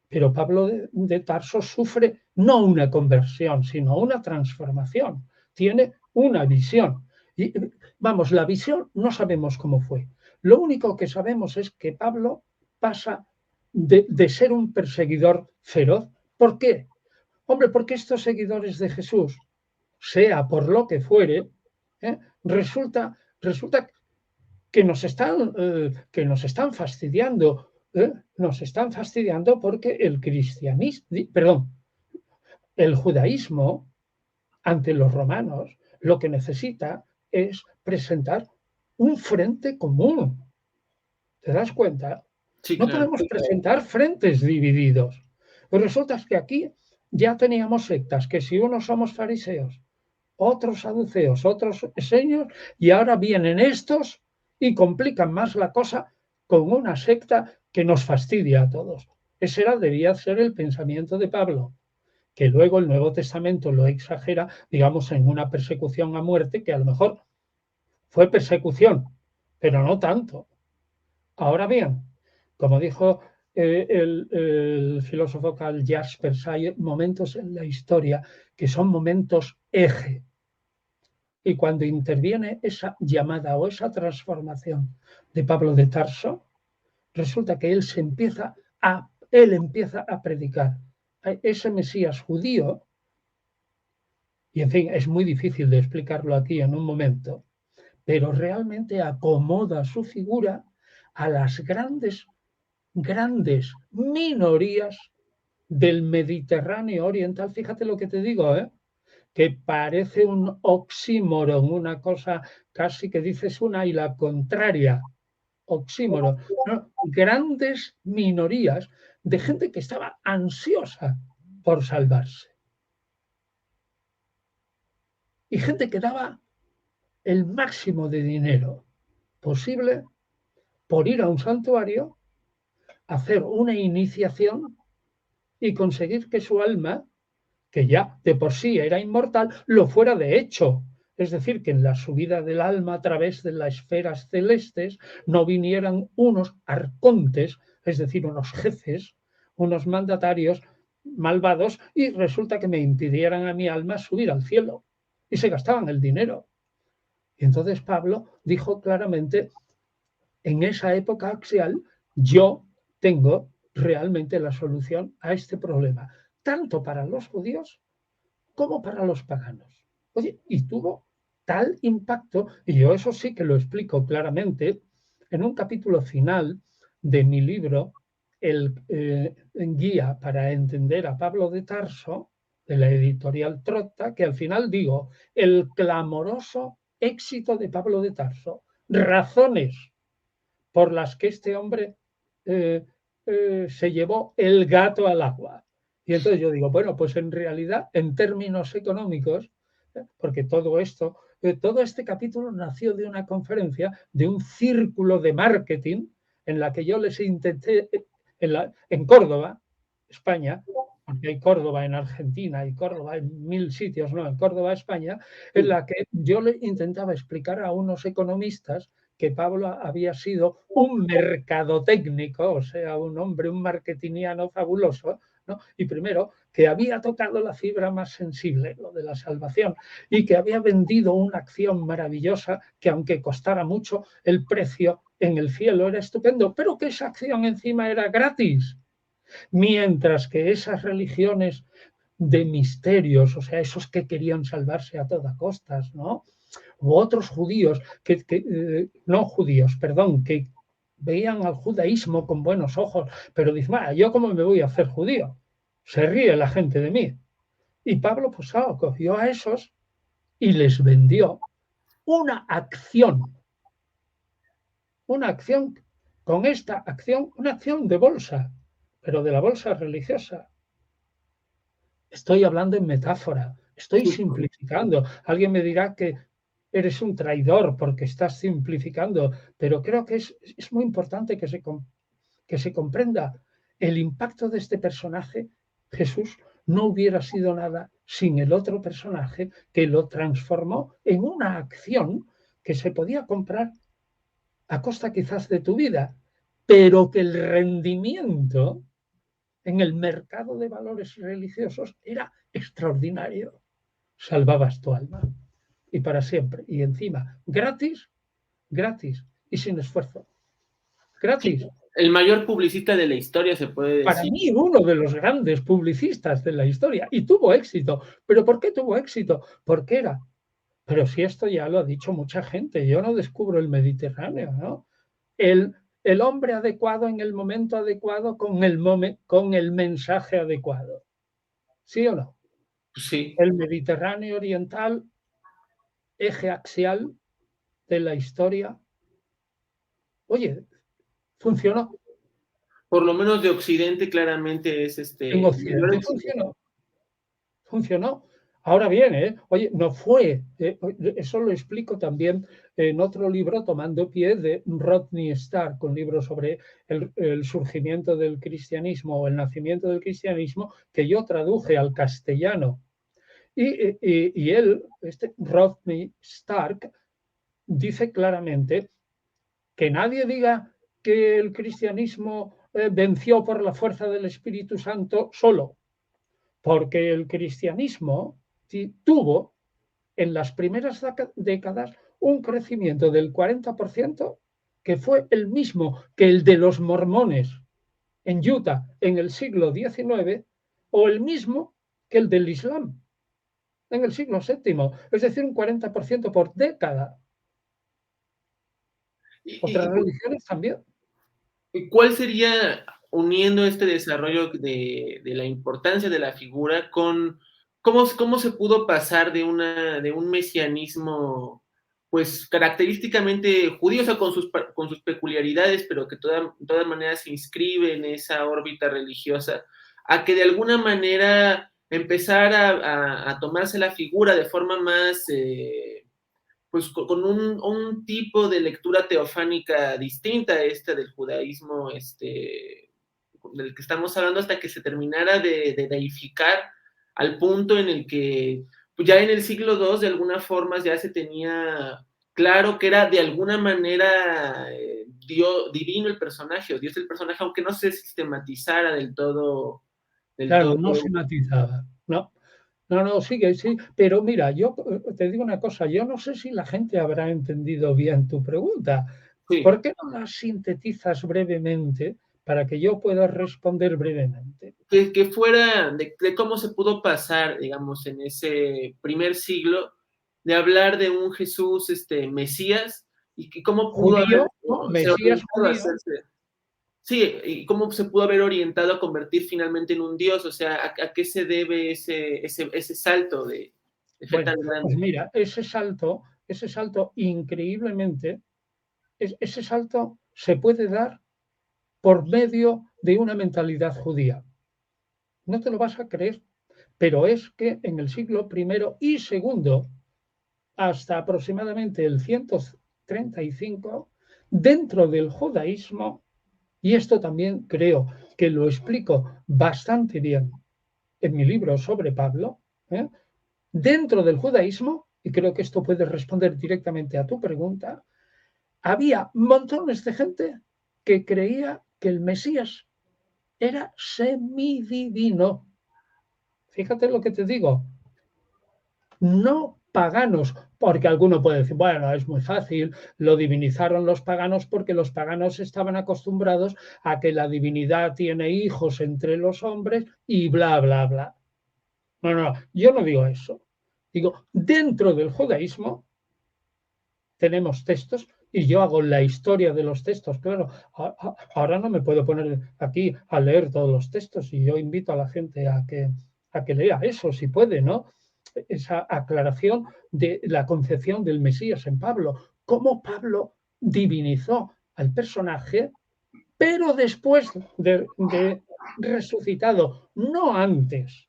pero Pablo de Tarso sufre no una conversión, sino una transformación. Tiene una visión. Y vamos, la visión no sabemos cómo fue. Lo único que sabemos es que Pablo pasa de ser un perseguidor feroz. ¿Por qué? Hombre, porque estos seguidores de Jesús, sea por lo que fuere, resulta que nos están fastidiando, nos están fastidiando porque el judaísmo ante los romanos lo que necesita es presentar un frente común. ¿Te das cuenta? Sí, No claro. podemos presentar frentes divididos. Pues resulta que aquí ya teníamos sectas, que si unos somos fariseos, otros saduceos, otros esenios, y ahora vienen estos y complican más la cosa con una secta que nos fastidia a todos. Ese debía ser el pensamiento de Pablo, que luego el Nuevo Testamento lo exagera, digamos, en una persecución a muerte, que a lo mejor fue persecución, pero no tanto. Ahora bien, como dijo el filósofo Karl Jaspers, hay momentos en la historia que son momentos eje. Y cuando interviene esa llamada o esa transformación de Pablo de Tarso, resulta que él empieza a predicar a ese Mesías judío, y en fin, es muy difícil de explicarlo aquí en un momento, pero realmente acomoda su figura a las grandes minorías del Mediterráneo oriental. Fíjate lo que te digo, que parece un oxímoron, una cosa casi que dices una y la contraria. Oxímoron, ¿no? Grandes minorías de gente que estaba ansiosa por salvarse. Y gente que daba el máximo de dinero posible por ir a un santuario, hacer una iniciación y conseguir que su alma, que ya de por sí era inmortal, lo fuera de hecho. Es decir, que en la subida del alma a través de las esferas celestes no vinieran unos arcontes, es decir, unos jefes, unos mandatarios malvados, y resulta que me impidieran a mi alma subir al cielo. Y se gastaban el dinero. Y entonces Pablo dijo claramente, en esa época axial, yo tengo realmente la solución a este problema, tanto para los judíos como para los paganos. Oye, y tuvo tal impacto, y yo eso sí que lo explico claramente, en un capítulo final de mi libro, Guía para entender a Pablo de Tarso, de la editorial Trotta, que al final digo, el clamoroso éxito de Pablo de Tarso, razones por las que este hombre eh, se llevó el gato al agua. Y entonces yo digo, bueno, pues en realidad, en términos económicos, porque todo esto, todo este capítulo nació de una conferencia, de un círculo de marketing en la que yo les intenté, en Córdoba, España, porque hay Córdoba en Argentina y Córdoba en 1000 sitios, no, en Córdoba, España, en la que yo le intentaba explicar a unos economistas que Pablo había sido un mercadotécnico, o sea, un hombre, un marketingiano fabuloso, ¿no? Y primero, que había tocado la fibra más sensible, lo de la salvación, y que había vendido una acción maravillosa que aunque costara mucho, el precio en el cielo era estupendo, pero que esa acción encima era gratis. Mientras que esas religiones de misterios, o sea, esos que querían salvarse a toda costa, ¿no? U otros judíos, no judíos, perdón, que veían al judaísmo con buenos ojos, pero dicen, ¿yo cómo me voy a hacer judío? Se ríe la gente de mí. Y Pablo, pues cogió a esos y les vendió una acción, con esta acción, una acción de bolsa, pero de la bolsa religiosa. Estoy hablando en metáfora, estoy simplificando. Alguien me dirá que eres un traidor porque estás simplificando, pero creo que es muy importante que se comprenda el impacto de este personaje. Jesús no hubiera sido nada sin el otro personaje que lo transformó en una acción que se podía comprar a costa quizás de tu vida, pero que el rendimiento en el mercado de valores religiosos era extraordinario. Salvabas tu alma y para siempre. Y encima, gratis, gratis y sin esfuerzo. Gratis. Sí, el mayor publicista de la historia, se puede Para decir. mí, uno de los grandes publicistas de la historia. Y tuvo éxito. ¿Pero por qué tuvo éxito? Porque era. Pero si esto ya lo ha dicho mucha gente, yo no descubro el Mediterráneo, ¿no? El hombre adecuado en el momento adecuado con el mensaje adecuado. ¿Sí o no? Sí. El Mediterráneo oriental, eje axial de la historia. Oye, funcionó. Por lo menos de Occidente claramente es En mayor Occidente éxito. funcionó. Ahora bien, oye, no fue, eso lo explico también en otro libro, Tomando pie, de Rodney Stark, un libro sobre el surgimiento del cristianismo o el nacimiento del cristianismo, que yo traduje al castellano. Y él, Rodney Stark, dice claramente que nadie diga que el cristianismo venció por la fuerza del Espíritu Santo solo, porque el cristianismo tuvo en las primeras décadas un crecimiento del 40%, que fue el mismo que el de los mormones en Utah en el siglo XIX, o el mismo que el del Islam en el siglo VII, es decir, un 40% por década. ¿Y, Otras y religiones también. cuál sería, uniendo este desarrollo de la importancia de la figura con cómo se pudo pasar de un mesianismo, pues característicamente judío, o sea, con sus peculiaridades, pero que de todas maneras se inscribe en esa órbita religiosa, a que de alguna manera empezara a tomarse la figura de forma más pues con un tipo de lectura teofánica distinta a esta del judaísmo, del que estamos hablando, hasta que se terminara de deificar al punto en el que pues ya en el siglo II de alguna forma ya se tenía claro que era de alguna manera divino el personaje, o Dios el personaje, aunque no se sistematizara del todo. Del Claro, todo. no se matizaba, ¿no? No, no, sigue, sí, pero mira, yo te digo una cosa, yo no sé si la gente habrá entendido bien tu pregunta. Sí. ¿Por qué no la sintetizas brevemente para que yo pueda responder brevemente? Que fuera de cómo se pudo pasar, digamos, en ese primer siglo, de hablar de un Jesús Mesías, y que cómo pudo haber Judío, ¿no? ser Mesías orientado a judío. hacerse. Sí, y cómo se pudo haber orientado a convertir finalmente en un Dios, o sea, a qué se debe ese salto de fe Bueno, tan pues grande. mira, ese salto increíblemente, ese salto se puede dar por medio de una mentalidad judía. No te lo vas a creer, pero es que en el siglo primero y segundo, hasta aproximadamente el 135, dentro del judaísmo, y esto también creo que lo explico bastante bien en mi libro sobre Pablo, ¿eh? Dentro del judaísmo, y creo que esto puede responder directamente a tu pregunta, había montones de gente que creía que el Mesías era semidivino. Fíjate lo que te digo, no paganos, porque alguno puede decir, bueno, es muy fácil, lo divinizaron los paganos porque los paganos estaban acostumbrados a que la divinidad tiene hijos entre los hombres y bla, bla, bla. No, no, yo no digo eso. Digo, dentro del judaísmo tenemos textos y yo hago la historia de los textos. Claro, ahora no me puedo poner aquí a leer todos los textos y yo invito a la gente a que lea eso, si puede, ¿no? Esa aclaración de la concepción del Mesías en Pablo, cómo Pablo divinizó al personaje, pero después de resucitado, no antes.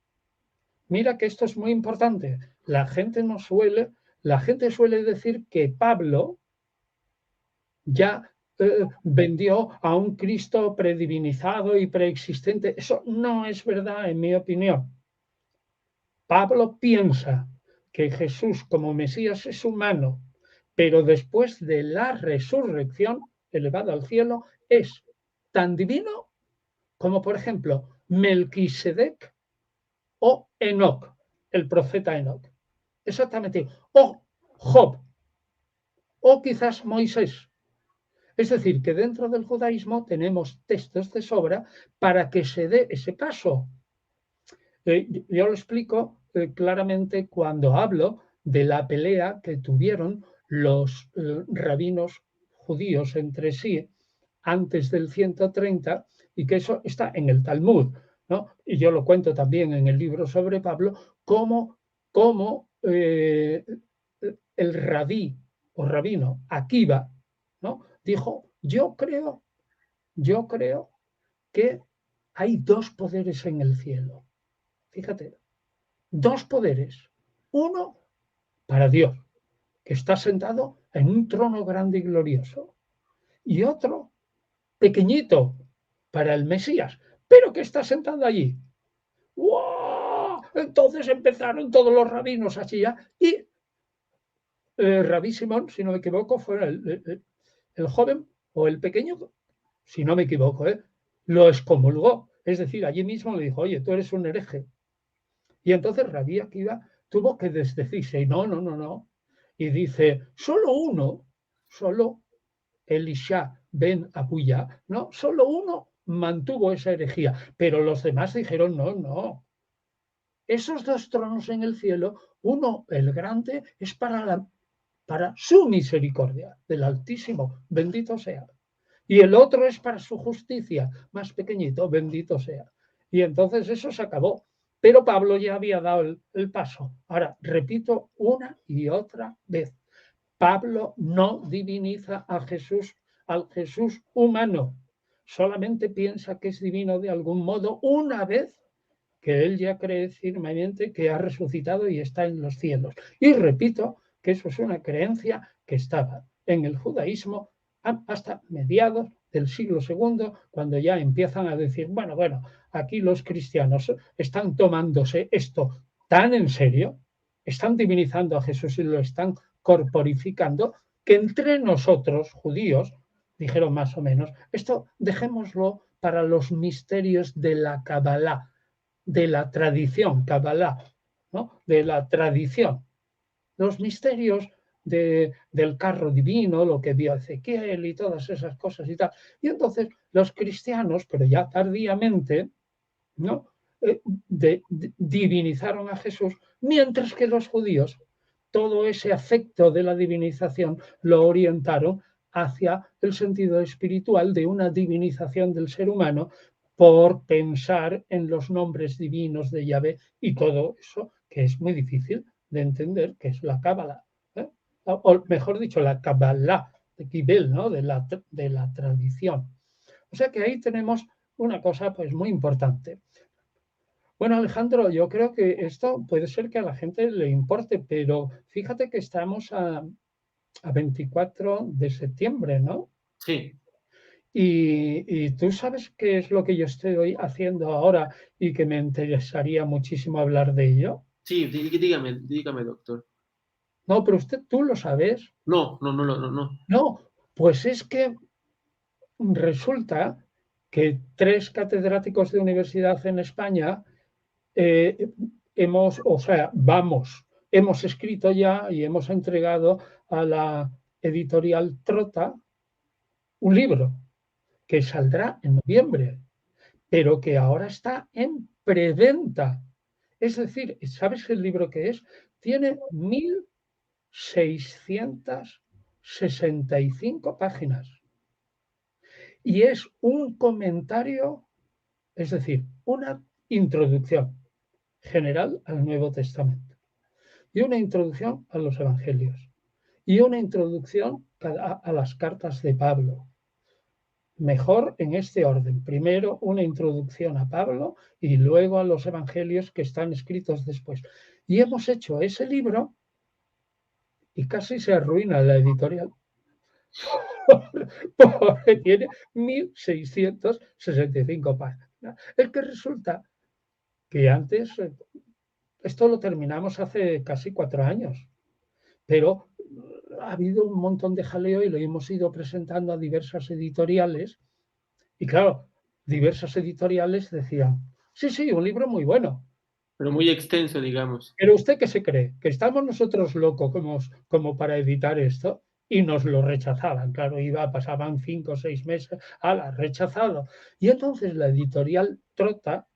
Mira que esto es muy importante. La gente suele decir que Pablo ya vendió a un Cristo predivinizado y preexistente. Eso no es verdad, en mi opinión. Pablo piensa que Jesús como Mesías es humano, pero después de la resurrección, elevado al cielo, es tan divino como, por ejemplo, Melquisedec o Enoc, el profeta Enoc. Exactamente. O Job, o quizás Moisés. Es decir, que dentro del judaísmo tenemos textos de sobra para que se dé ese paso. Yo lo explico claramente cuando hablo de la pelea que tuvieron los rabinos judíos entre sí antes del 130 y que eso está en el Talmud, ¿no? Y yo lo cuento también en el libro sobre Pablo, cómo el rabí o rabino Akiva, ¿no? Dijo, yo creo que hay dos poderes en el cielo. Fíjate, dos poderes. Uno para Dios, que está sentado en un trono grande y glorioso, y otro pequeñito para el Mesías, pero que está sentado allí. ¡Wow! Entonces empezaron todos los rabinos a chillar y Rabí Simón, si no me equivoco, fue el joven o el pequeño, si no me equivoco, lo excomulgó. Es decir, allí mismo le dijo, oye, tú eres un hereje. Y entonces Rabí Akiva tuvo que desdecirse, y no. Y dice, solo Elisha ben Abuya, no, solo uno mantuvo esa herejía, pero los demás dijeron, no. Esos dos tronos en el cielo, uno, el grande, es para su misericordia del Altísimo, bendito sea. Y el otro es para su justicia, más pequeñito, bendito sea. Y entonces eso se acabó. Pero Pablo ya había dado el paso. Ahora, repito una y otra vez. Pablo no diviniza a Jesús, al Jesús humano. Solamente piensa que es divino de algún modo una vez que él ya cree firmemente que ha resucitado y está en los cielos. Y repito que eso es una creencia que estaba en el judaísmo hasta mediados del siglo II, cuando ya empiezan a decir, bueno, aquí los cristianos están tomándose esto tan en serio, están divinizando a Jesús y lo están corporificando, que entre nosotros, judíos, dijeron más o menos, esto dejémoslo para los misterios de la Kabbalah, de la tradición, Kabbalah, ¿no? De la tradición. Los misterios del carro divino, lo que vio Ezequiel y todas esas cosas y tal. Y entonces los cristianos, pero ya tardíamente, ¿no? Divinizaron a Jesús, mientras que los judíos todo ese afecto de la divinización lo orientaron hacia el sentido espiritual de una divinización del ser humano por pensar en los nombres divinos de Yahvé y todo eso que es muy difícil de entender, que es la Cábala, o mejor dicho, la Kabbalah de Kibel, ¿no? de la tradición. O sea que ahí tenemos una cosa pues muy importante. Bueno, Alejandro, yo creo que esto puede ser que a la gente le importe, pero fíjate que estamos a 24 de septiembre, ¿no? Sí, Y tú sabes qué es lo que yo estoy haciendo ahora y que me interesaría muchísimo hablar de ello. sí, dígame, doctor. No, pero tú lo sabes. No. No, pues es que resulta que 3 catedráticos de universidad en España hemos escrito ya y hemos entregado a la editorial Trota un libro que saldrá en noviembre, pero que ahora está en preventa. Es decir, ¿sabes el libro que es? Tiene 1665 páginas y es un comentario, es decir, una introducción general al Nuevo Testamento y una introducción a los Evangelios y una introducción a las cartas de Pablo. Mejor en este orden. Primero una introducción a Pablo y luego a los Evangelios que están escritos después. Y hemos hecho ese libro y casi se arruina la editorial porque tiene 1665 páginas. Es que resulta que antes, esto lo terminamos hace casi 4 años, pero ha habido un montón de jaleo y lo hemos ido presentando a diversas editoriales. Y claro, diversas editoriales decían, sí, un libro muy bueno. Pero muy extenso, digamos. Pero ¿usted qué se cree? ¿Que estamos nosotros locos como para editar esto? Y nos lo rechazaban. Claro, pasaban 5 o 6 meses, rechazado. Y entonces la editorial Trota,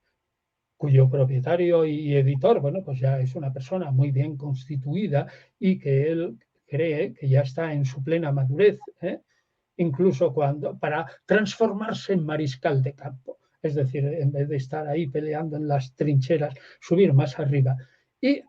cuyo propietario y editor, bueno, pues ya es una persona muy bien constituida y que él cree que ya está en su plena madurez, incluso para transformarse en mariscal de campo. Es decir, en vez de estar ahí peleando en las trincheras, subir más arriba. Y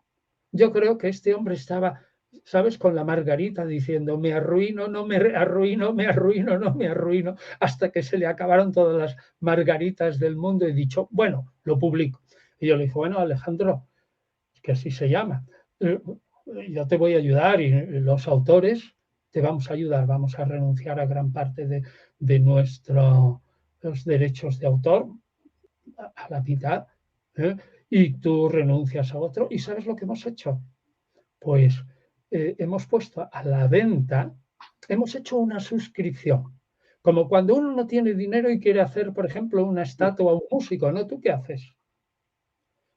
yo creo que este hombre estaba, ¿sabes?, con la margarita diciendo, me arruino, no me arruino, me arruino, no me arruino, hasta que se le acabaron todas las margaritas del mundo y dicho, bueno, lo publico. Y yo le dije, bueno, Alejandro, que así se llama, yo te voy a ayudar y los autores te vamos a ayudar, vamos a renunciar a gran parte de nuestros derechos de autor, a la mitad, ¿eh? Y tú renuncias a otro. ¿Y sabes lo que hemos hecho? Pues hemos puesto a la venta, hemos hecho una suscripción. Como cuando uno no tiene dinero y quiere hacer, por ejemplo, una estatua a un músico, ¿no? ¿Tú qué haces?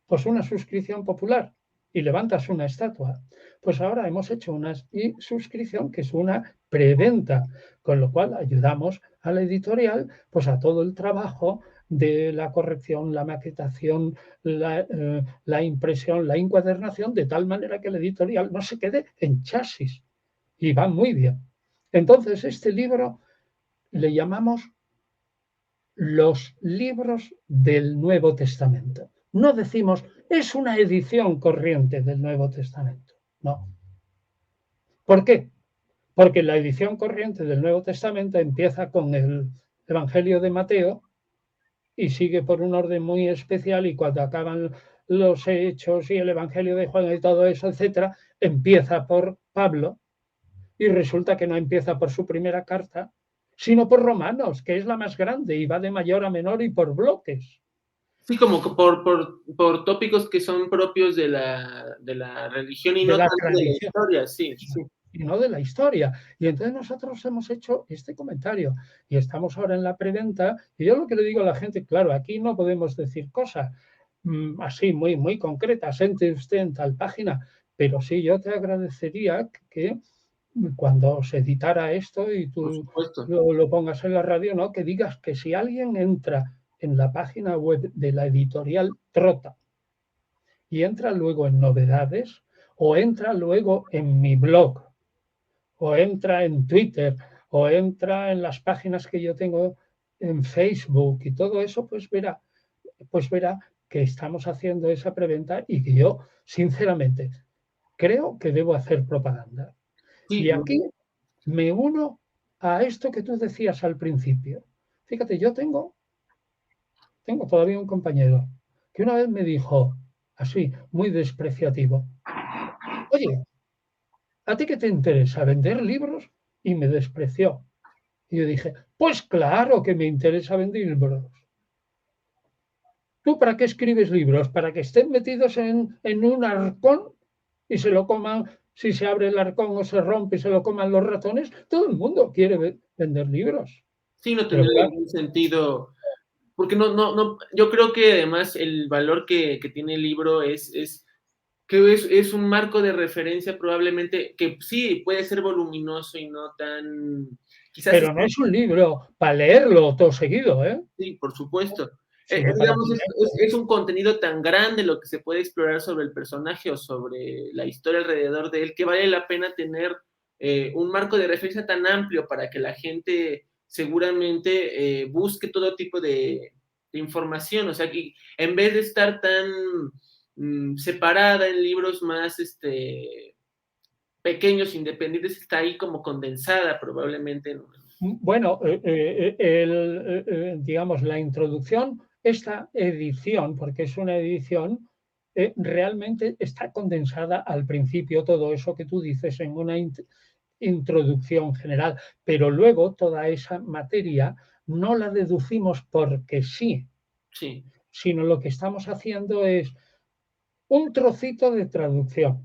Pues una suscripción popular y levantas una estatua. Pues ahora hemos hecho una suscripción que es una preventa, con lo cual ayudamos a la editorial pues a todo el trabajo de la corrección, la maquetación, la impresión, la encuadernación, de tal manera que la editorial no se quede en chasis y va muy bien. Entonces, este libro le llamamos los libros del Nuevo Testamento. No decimos, es una edición corriente del Nuevo Testamento. No. ¿Por qué? Porque la edición corriente del Nuevo Testamento empieza con el Evangelio de Mateo y sigue por un orden muy especial, y cuando acaban los Hechos y el Evangelio de Juan y todo eso, etcétera, empieza por Pablo, y resulta que no empieza por su primera carta, sino por Romanos, que es la más grande y va de mayor a menor y por bloques. Sí, como que por tópicos que son propios de la religión y De no la tanto de la tradición. historia, sí, sí. Y no de la historia. Y entonces nosotros hemos hecho este comentario y estamos ahora en la preventa. Y yo lo que le digo a la gente, claro, aquí no podemos decir cosas así muy, muy concretas, entre usted en tal página, pero sí yo te agradecería que cuando se editara esto y Por tú supuesto. lo pongas en la radio, ¿no? Que digas que si alguien entra en la página web de la editorial Trota y entra luego en novedades, o entra luego en mi blog, o entra en Twitter, o entra en las páginas que yo tengo en Facebook y todo eso, pues verá que estamos haciendo esa preventa y que yo, sinceramente, creo que debo hacer propaganda. Sí, Y aquí me uno a esto que tú decías al principio. Fíjate, yo tengo todavía un compañero que una vez me dijo, así, muy despreciativo, oye, ¿a ti qué te interesa? ¿Vender libros? Y me despreció. Y yo dije, pues claro que me interesa vender libros. ¿Tú para qué escribes libros? ¿Para que estén metidos en un arcón y se lo coman, si se abre el arcón o se rompe y se lo coman los ratones? Todo el mundo quiere vender libros. sí, no Pero tendría claro, ningún sentido, porque no, yo creo que además el valor que tiene el libro es que es un marco de referencia probablemente que sí puede ser voluminoso y no tan, quizás pero no es un libro para leerlo todo seguido, ¿eh? sí, por supuesto. Sino para Digamos, tener. es un contenido tan grande lo que se puede explorar sobre el personaje o sobre la historia alrededor de él, que vale la pena tener un marco de referencia tan amplio para que la gente seguramente busque todo tipo de información. O sea, que en vez de estar tan separada en libros más pequeños, independientes, está ahí como condensada probablemente. Bueno, digamos, la introducción, esta edición, porque es una edición, realmente está condensada al principio, todo eso que tú dices en una introducción general, pero luego toda esa materia no la deducimos porque sí, Sí, sino lo que estamos haciendo es un trocito de traducción,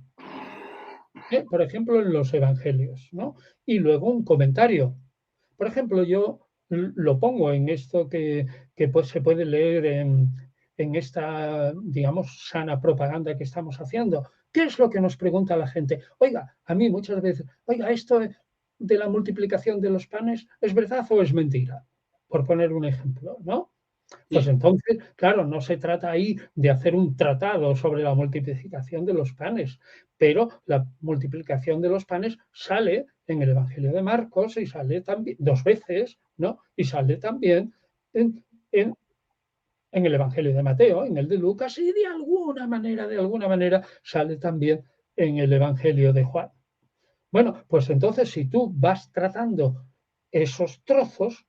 por ejemplo, en los evangelios, ¿no? Y luego un comentario. Por ejemplo, yo lo pongo en esto que pues se puede leer en esta, digamos, sana propaganda que estamos haciendo. ¿Qué es lo que nos pregunta la gente? Oiga, a mí muchas veces, oiga, esto de la multiplicación de los panes, ¿es verdad o es mentira? Por poner un ejemplo, ¿no? Pues sí. entonces, claro, no se trata ahí de hacer un tratado sobre la multiplicación de los panes, pero la multiplicación de los panes sale en el Evangelio de Marcos y sale también dos veces, ¿no? Y sale también en, en, en el Evangelio de Mateo, en el de Lucas y de alguna manera sale también en el Evangelio de Juan. Bueno, pues entonces si tú vas tratando esos trozos,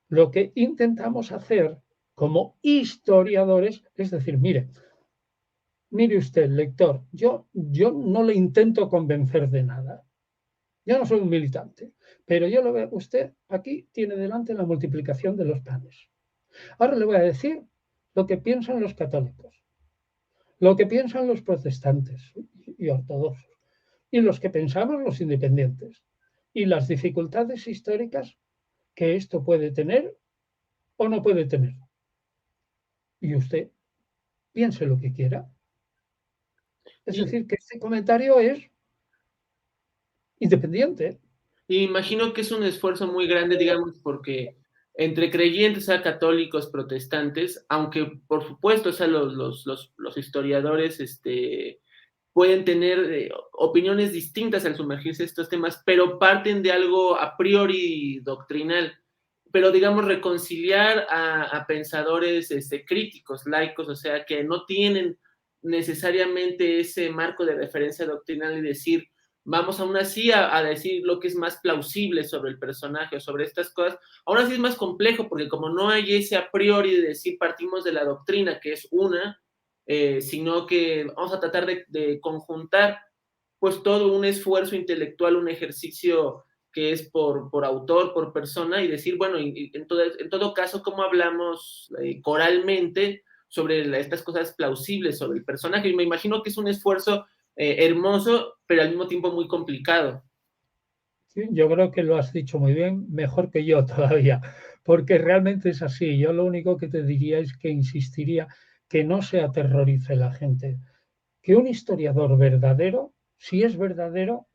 lo que intentamos hacer como historiadores es decir, mire, Mire usted, lector, yo no le intento convencer de nada. Yo no soy un militante, pero yo lo veo, usted aquí tiene delante la multiplicación de los panes. Ahora le voy a decir lo que piensan los católicos, lo que piensan los protestantes y ortodoxos, y los que pensamos los independientes, y las dificultades históricas que esto puede tener o no puede tener. Y usted piense lo que quiera. Es Y, decir, que este comentario es independiente. y imagino que es un esfuerzo muy grande, digamos, porque entre creyentes, a católicos, protestantes, aunque por supuesto, o sea, los historiadores, pueden tener opiniones distintas al sumergirse en estos temas, pero parten de algo a priori doctrinal. Pero, digamos, reconciliar a pensadores críticos, laicos, o sea, que no tienen necesariamente ese marco de referencia doctrinal y decir, vamos aún así a decir lo que es más plausible sobre el personaje o sobre estas cosas, aún así es más complejo, porque como no hay ese a priori de decir partimos de la doctrina, que es una, sino que vamos a tratar de conjuntar pues todo un esfuerzo intelectual, un ejercicio que es por autor, por persona, y decir, bueno, en todo caso, ¿cómo hablamos coralmente sobre estas cosas plausibles sobre el personaje? Y me imagino que es un esfuerzo hermoso, pero al mismo tiempo muy complicado. Sí, yo creo que lo has dicho muy bien, mejor que yo todavía, porque realmente es así. Yo lo único que te diría es que insistiría que no se aterrorice la gente, que un historiador verdadero, si es verdadero,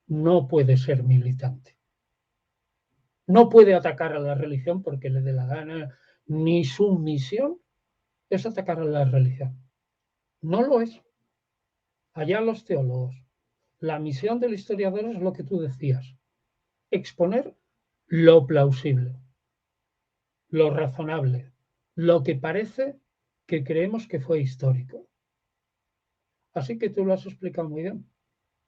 no puede ser militante. No puede atacar a la religión porque le dé la gana, ni su misión es atacar a la religión. No lo es. Allá los teólogos. La misión del historiador es lo que tú decías, exponer lo plausible, lo razonable, lo que parece que creemos que fue histórico. Así que tú lo has explicado muy bien.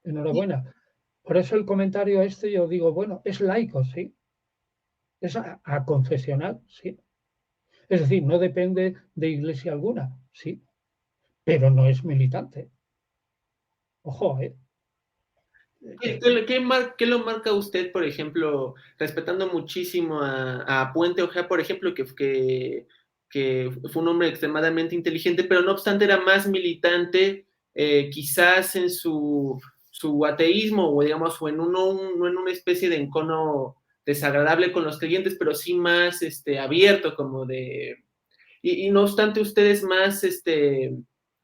Enhorabuena. Por eso el comentario este yo digo, bueno, es laico, sí. Es a confesional, sí. Es decir, no depende de iglesia alguna, sí, pero no es militante. Ojo, ¿eh? ¿Qué lo marca usted, por ejemplo, respetando muchísimo a Puente Ojea, por ejemplo, que fue un hombre extremadamente inteligente, pero no obstante era más militante, quizás en su ateísmo, o digamos, o en, no en una especie de encono desagradable con los creyentes, pero sí más abierto, como de y no obstante ustedes más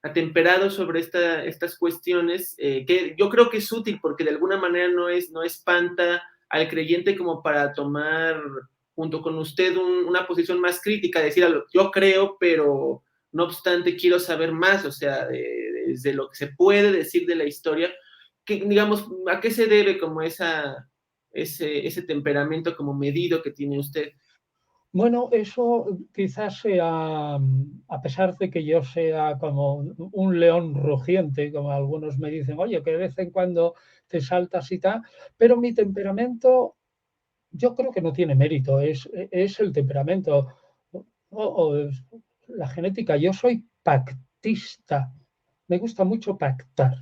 atemperados sobre estas cuestiones, que yo creo que es útil porque de alguna manera no espanta al creyente como para tomar junto con usted una posición más crítica, decir, yo creo, pero no obstante quiero saber más, o sea, desde lo que se puede decir de la historia, que, digamos, ¿a qué se debe como ese temperamento como medido que tiene usted? Bueno, eso quizás sea, a pesar de que yo sea como un león rugiente, como algunos me dicen, oye, que de vez en cuando te saltas y tal, pero mi temperamento yo creo que no tiene mérito, es el temperamento o la genética. Yo soy pactista, me gusta mucho pactar.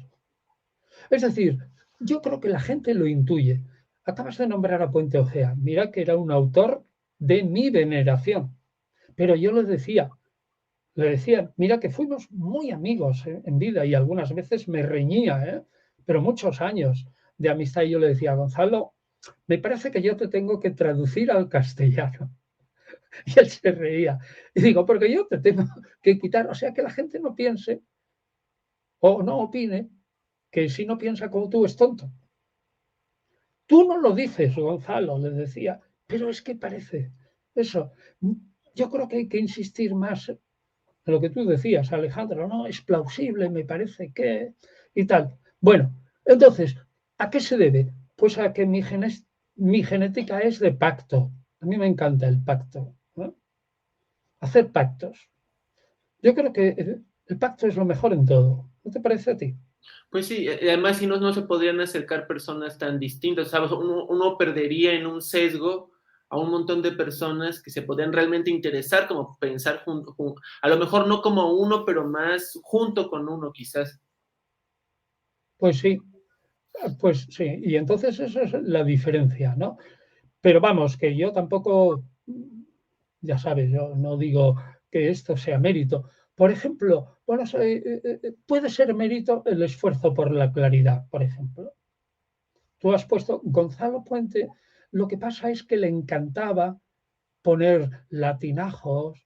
Es decir, yo creo que la gente lo intuye. Acabas de nombrar a Puente Ojea. Mira que era un autor de mi veneración. Pero yo le decía, mira que fuimos muy amigos en vida y algunas veces me reñía, pero muchos años de amistad. Y yo le decía, Gonzalo, me parece que yo te tengo que traducir al castellano. Y él se reía. Y digo, porque yo te tengo que quitar, o sea, que la gente no piense o no opine que si no piensa como tú es tonto. Tú no lo dices, Gonzalo, le decía, pero es que parece eso. Yo creo que hay que insistir más en lo que tú decías, Alejandro, no, es plausible, me parece que, y tal. Bueno, entonces, ¿a qué se debe? Pues a que mi genética es de pacto. A mí me encanta el pacto, ¿no? Hacer pactos. Yo creo que el pacto es lo mejor en todo. ¿No te parece a ti? Pues sí, además si no se podrían acercar personas tan distintas, ¿sabes? Uno perdería en un sesgo, a un montón de personas que se podrían realmente interesar, como pensar junto, a lo mejor no como uno, pero más junto con uno quizás. Pues sí, pues sí. Y entonces eso es la diferencia, ¿no? Pero vamos, que yo tampoco, ya sabes, yo no digo que esto sea mérito. Por ejemplo, bueno, puede ser mérito el esfuerzo por la claridad, por ejemplo. Tú has puesto Gonzalo Puente, lo que pasa es que le encantaba poner latinajos,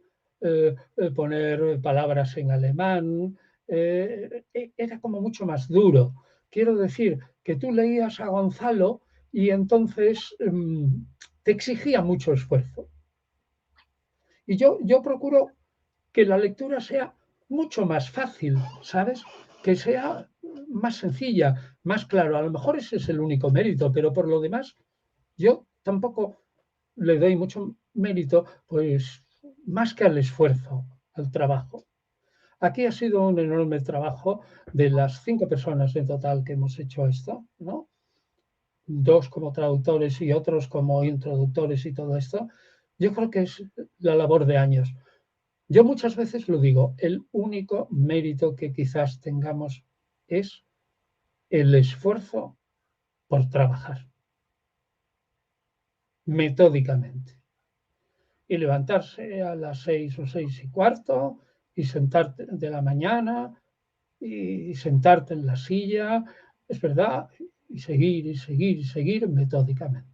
poner palabras en alemán, era como mucho más duro. Quiero decir que tú leías a Gonzalo y entonces te exigía mucho esfuerzo. Y yo procuro que la lectura sea mucho más fácil, ¿sabes? Que sea más sencilla, más claro. A lo mejor ese es el único mérito, pero por lo demás, yo tampoco le doy mucho mérito, pues más que al esfuerzo, al trabajo. Aquí ha sido un enorme trabajo de las 5 personas en total que hemos hecho esto, ¿no? 2 como traductores y otros como introductores y todo esto. Yo creo que es la labor de años. Yo muchas veces lo digo, el único mérito que quizás tengamos es el esfuerzo por trabajar metódicamente y levantarse a las 6 o 6:15 y sentarte de la mañana y sentarte en la silla, es verdad, y seguir y seguir y seguir metódicamente.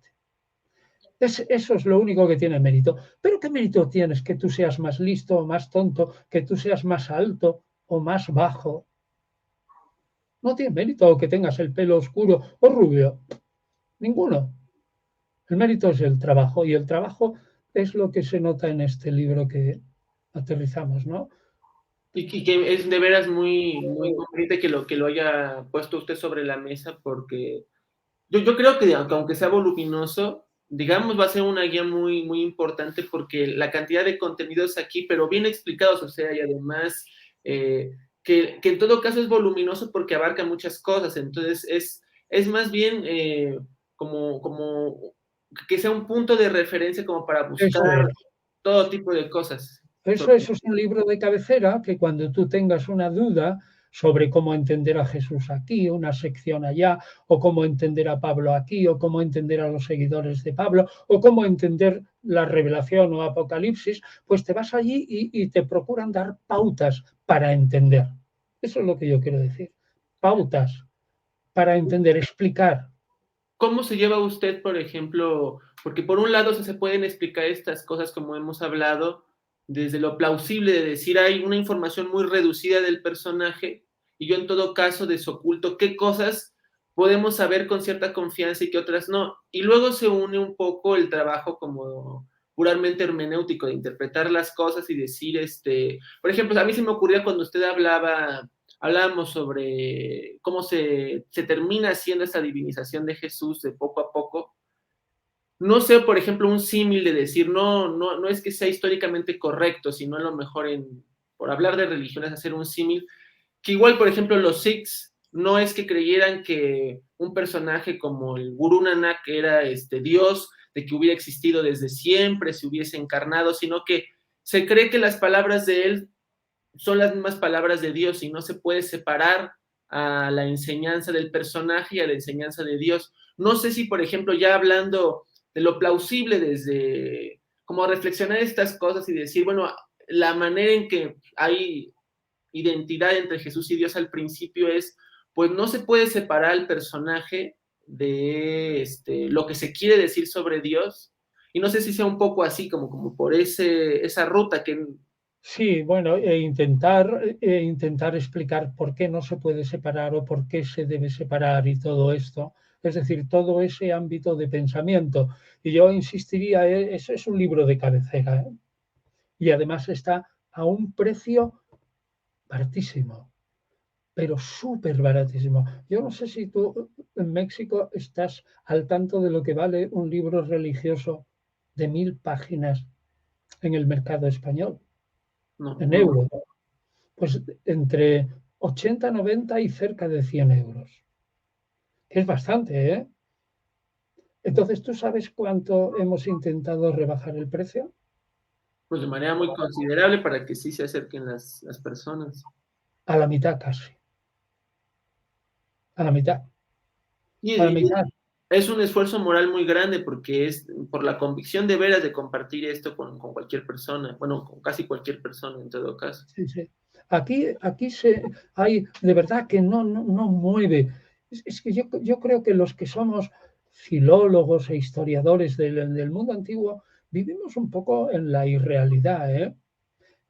Eso es lo único que tiene mérito. Pero ¿qué mérito tienes que tú seas más listo o más tonto, que tú seas más alto o más bajo? No tiene mérito que tengas el pelo oscuro o rubio. Ninguno. El mérito es el trabajo y el trabajo es lo que se nota en este libro que aterrizamos, ¿no? Y que es de veras muy conveniente que lo haya puesto usted sobre la mesa, porque yo creo que aunque sea voluminoso, digamos, va a ser una guía muy importante porque la cantidad de contenidos aquí, pero bien explicados, o sea, y además que en todo caso es voluminoso porque abarca muchas cosas, entonces es más bien como que sea un punto de referencia como para buscar Eso es. todo tipo de cosas. Eso es un libro de cabecera que cuando tú tengas una duda sobre cómo entender a Jesús aquí, una sección allá, o cómo entender a Pablo aquí, o cómo entender a los seguidores de Pablo, o cómo entender la revelación o Apocalipsis, pues te vas allí y te procuran dar pautas para entender. Eso es lo que yo quiero decir. Pautas para entender, explicar. ¿Cómo se lleva usted, por ejemplo, porque por un lado se pueden explicar estas cosas como hemos hablado, desde lo plausible de decir hay una información muy reducida del personaje y yo en todo caso desoculto qué cosas podemos saber con cierta confianza y qué otras no. Y luego se une un poco el trabajo como puramente hermenéutico de interpretar las cosas y decir, por ejemplo, a mí se me ocurría cuando usted hablábamos sobre cómo se termina haciendo esa divinización de Jesús de poco a poco. No sé, por ejemplo, un símil de decir, no es que sea históricamente correcto, sino a lo mejor por hablar de religiones, hacer un símil, que igual, por ejemplo, los Sikhs no es que creyeran que un personaje como el Gurú Nanak era Dios, de que hubiera existido desde siempre, se hubiese encarnado, sino que se cree que las palabras de él son las mismas palabras de Dios y no se puede separar a la enseñanza del personaje y a la enseñanza de Dios. No sé si, por ejemplo, ya hablando de lo plausible desde como reflexionar estas cosas y decir, bueno, la manera en que hay identidad entre Jesús y Dios al principio es, pues no se puede separar al personaje de lo que se quiere decir sobre Dios. Y no sé si sea un poco así, como por esa ruta que Sí, bueno, intentar explicar por qué no se puede separar o por qué se debe separar y todo esto. Es decir, todo ese ámbito de pensamiento. Y yo insistiría, eso es un libro de cabecera, ¿eh? Y además está a un precio baratísimo, pero súper baratísimo. Yo no sé si tú en México estás al tanto de lo que vale un libro religioso de 1000 páginas en el mercado español, no, en no. euros. Pues entre 80, 90 y cerca de 100 euros. Es bastante, ¿eh? Entonces, ¿tú sabes cuánto hemos intentado rebajar el precio? Pues de manera muy considerable para que sí se acerquen las personas. A la mitad casi, a la mitad, Y, a la y mitad. es un esfuerzo moral muy grande porque es por la convicción de veras de compartir esto con cualquier persona, bueno, con casi cualquier persona en todo caso. Sí, sí. Aquí hay, de verdad que no mueve. Es que yo creo que los que somos filólogos e historiadores del mundo antiguo vivimos un poco en la irrealidad, ¿eh?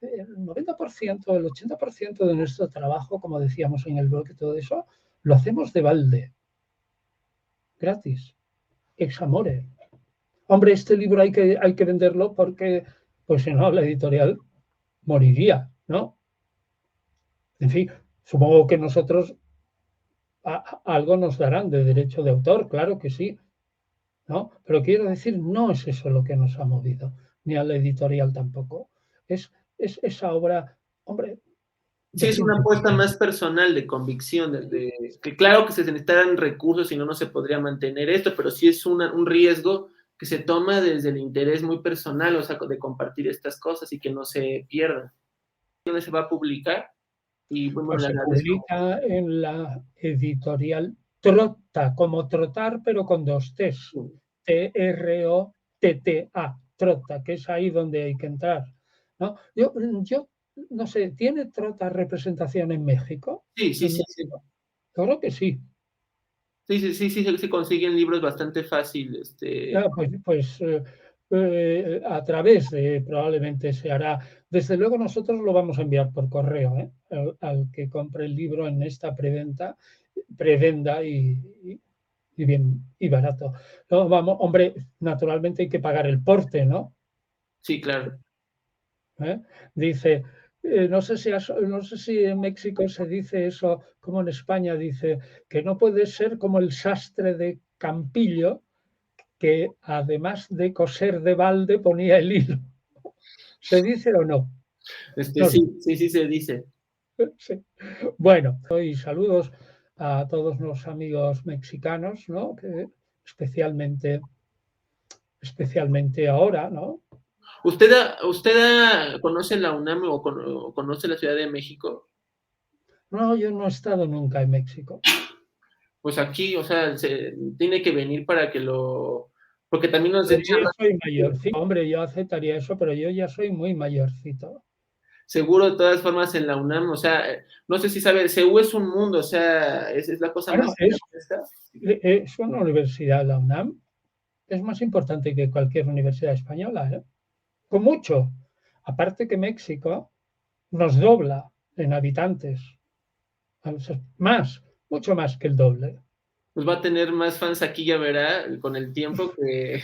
El 90%, el 80% de nuestro trabajo, como decíamos en el blog y todo eso, lo hacemos de balde, gratis, ex amore. Hombre, este libro hay que venderlo porque, pues si no, la editorial moriría, ¿no? En fin, supongo que nosotros algo nos darán de derecho de autor, claro que sí, ¿no? Pero quiero decir, no es eso lo que nos ha movido, ni a la editorial tampoco. Es esa obra, hombre, Sí, de es una apuesta simplificar. más personal, de convicción, que claro que se necesitarán recursos, si no, no se podría mantener esto, pero sí es un riesgo que se toma desde el interés muy personal, o sea, de compartir estas cosas y que no se pierdan. ¿Dónde se va a publicar? Y bueno, Pues le se agradezco. publica en la editorial Trotta, como trotar, pero con dos T's. Trotta, Trotta, que es ahí donde hay que entrar, ¿no? Yo no sé, ¿tiene Trotta representación en México? Sí, sí, ¿En sí, sí. México? Yo creo que sí. Sí, sí, sí, sí, se consiguen libros bastante fácil, A través de probablemente se hará. Desde luego nosotros lo vamos a enviar por correo, ¿eh? Al que compre el libro en esta prevenda y bien y barato. No, vamos, hombre, naturalmente hay que pagar el porte, ¿no? sí, claro. ¿Eh? Dice, no sé si en México se dice eso, como en España dice, que no puede ser como el sastre de Campillo, que además de coser de balde ponía el hilo. ¿Se dice o no? No sé. Sí, sí, sí se dice. Sí. Bueno, y saludos a todos los amigos mexicanos, ¿no? Que especialmente ahora, ¿no? ¿Conoce la UNAM o conoce la Ciudad de México? No, yo no he estado nunca en México. Pues aquí, o sea, se tiene que venir para que porque también nos Pero echan yo ya soy mayorcito. Hombre, yo aceptaría eso, pero yo ya soy muy mayorcito. seguro de todas formas en la UNAM, o sea, no sé si sabe, CU es un mundo, o sea, es la cosa Bueno, más gigantesca. es una universidad, la UNAM, es más importante que cualquier universidad española, ¿eh? Con mucho. Aparte que México nos dobla en habitantes, más, mucho más que el doble. Pues va a tener más fans aquí, ya verá, con el tiempo que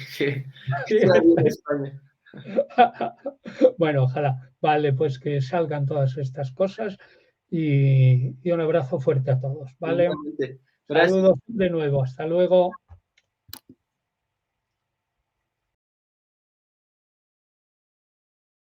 todavía en España. Bueno, ojalá. Vale, pues que salgan todas estas cosas y un abrazo fuerte a todos. ¿Vale? Igualmente. Gracias. Saludos de nuevo. Hasta luego.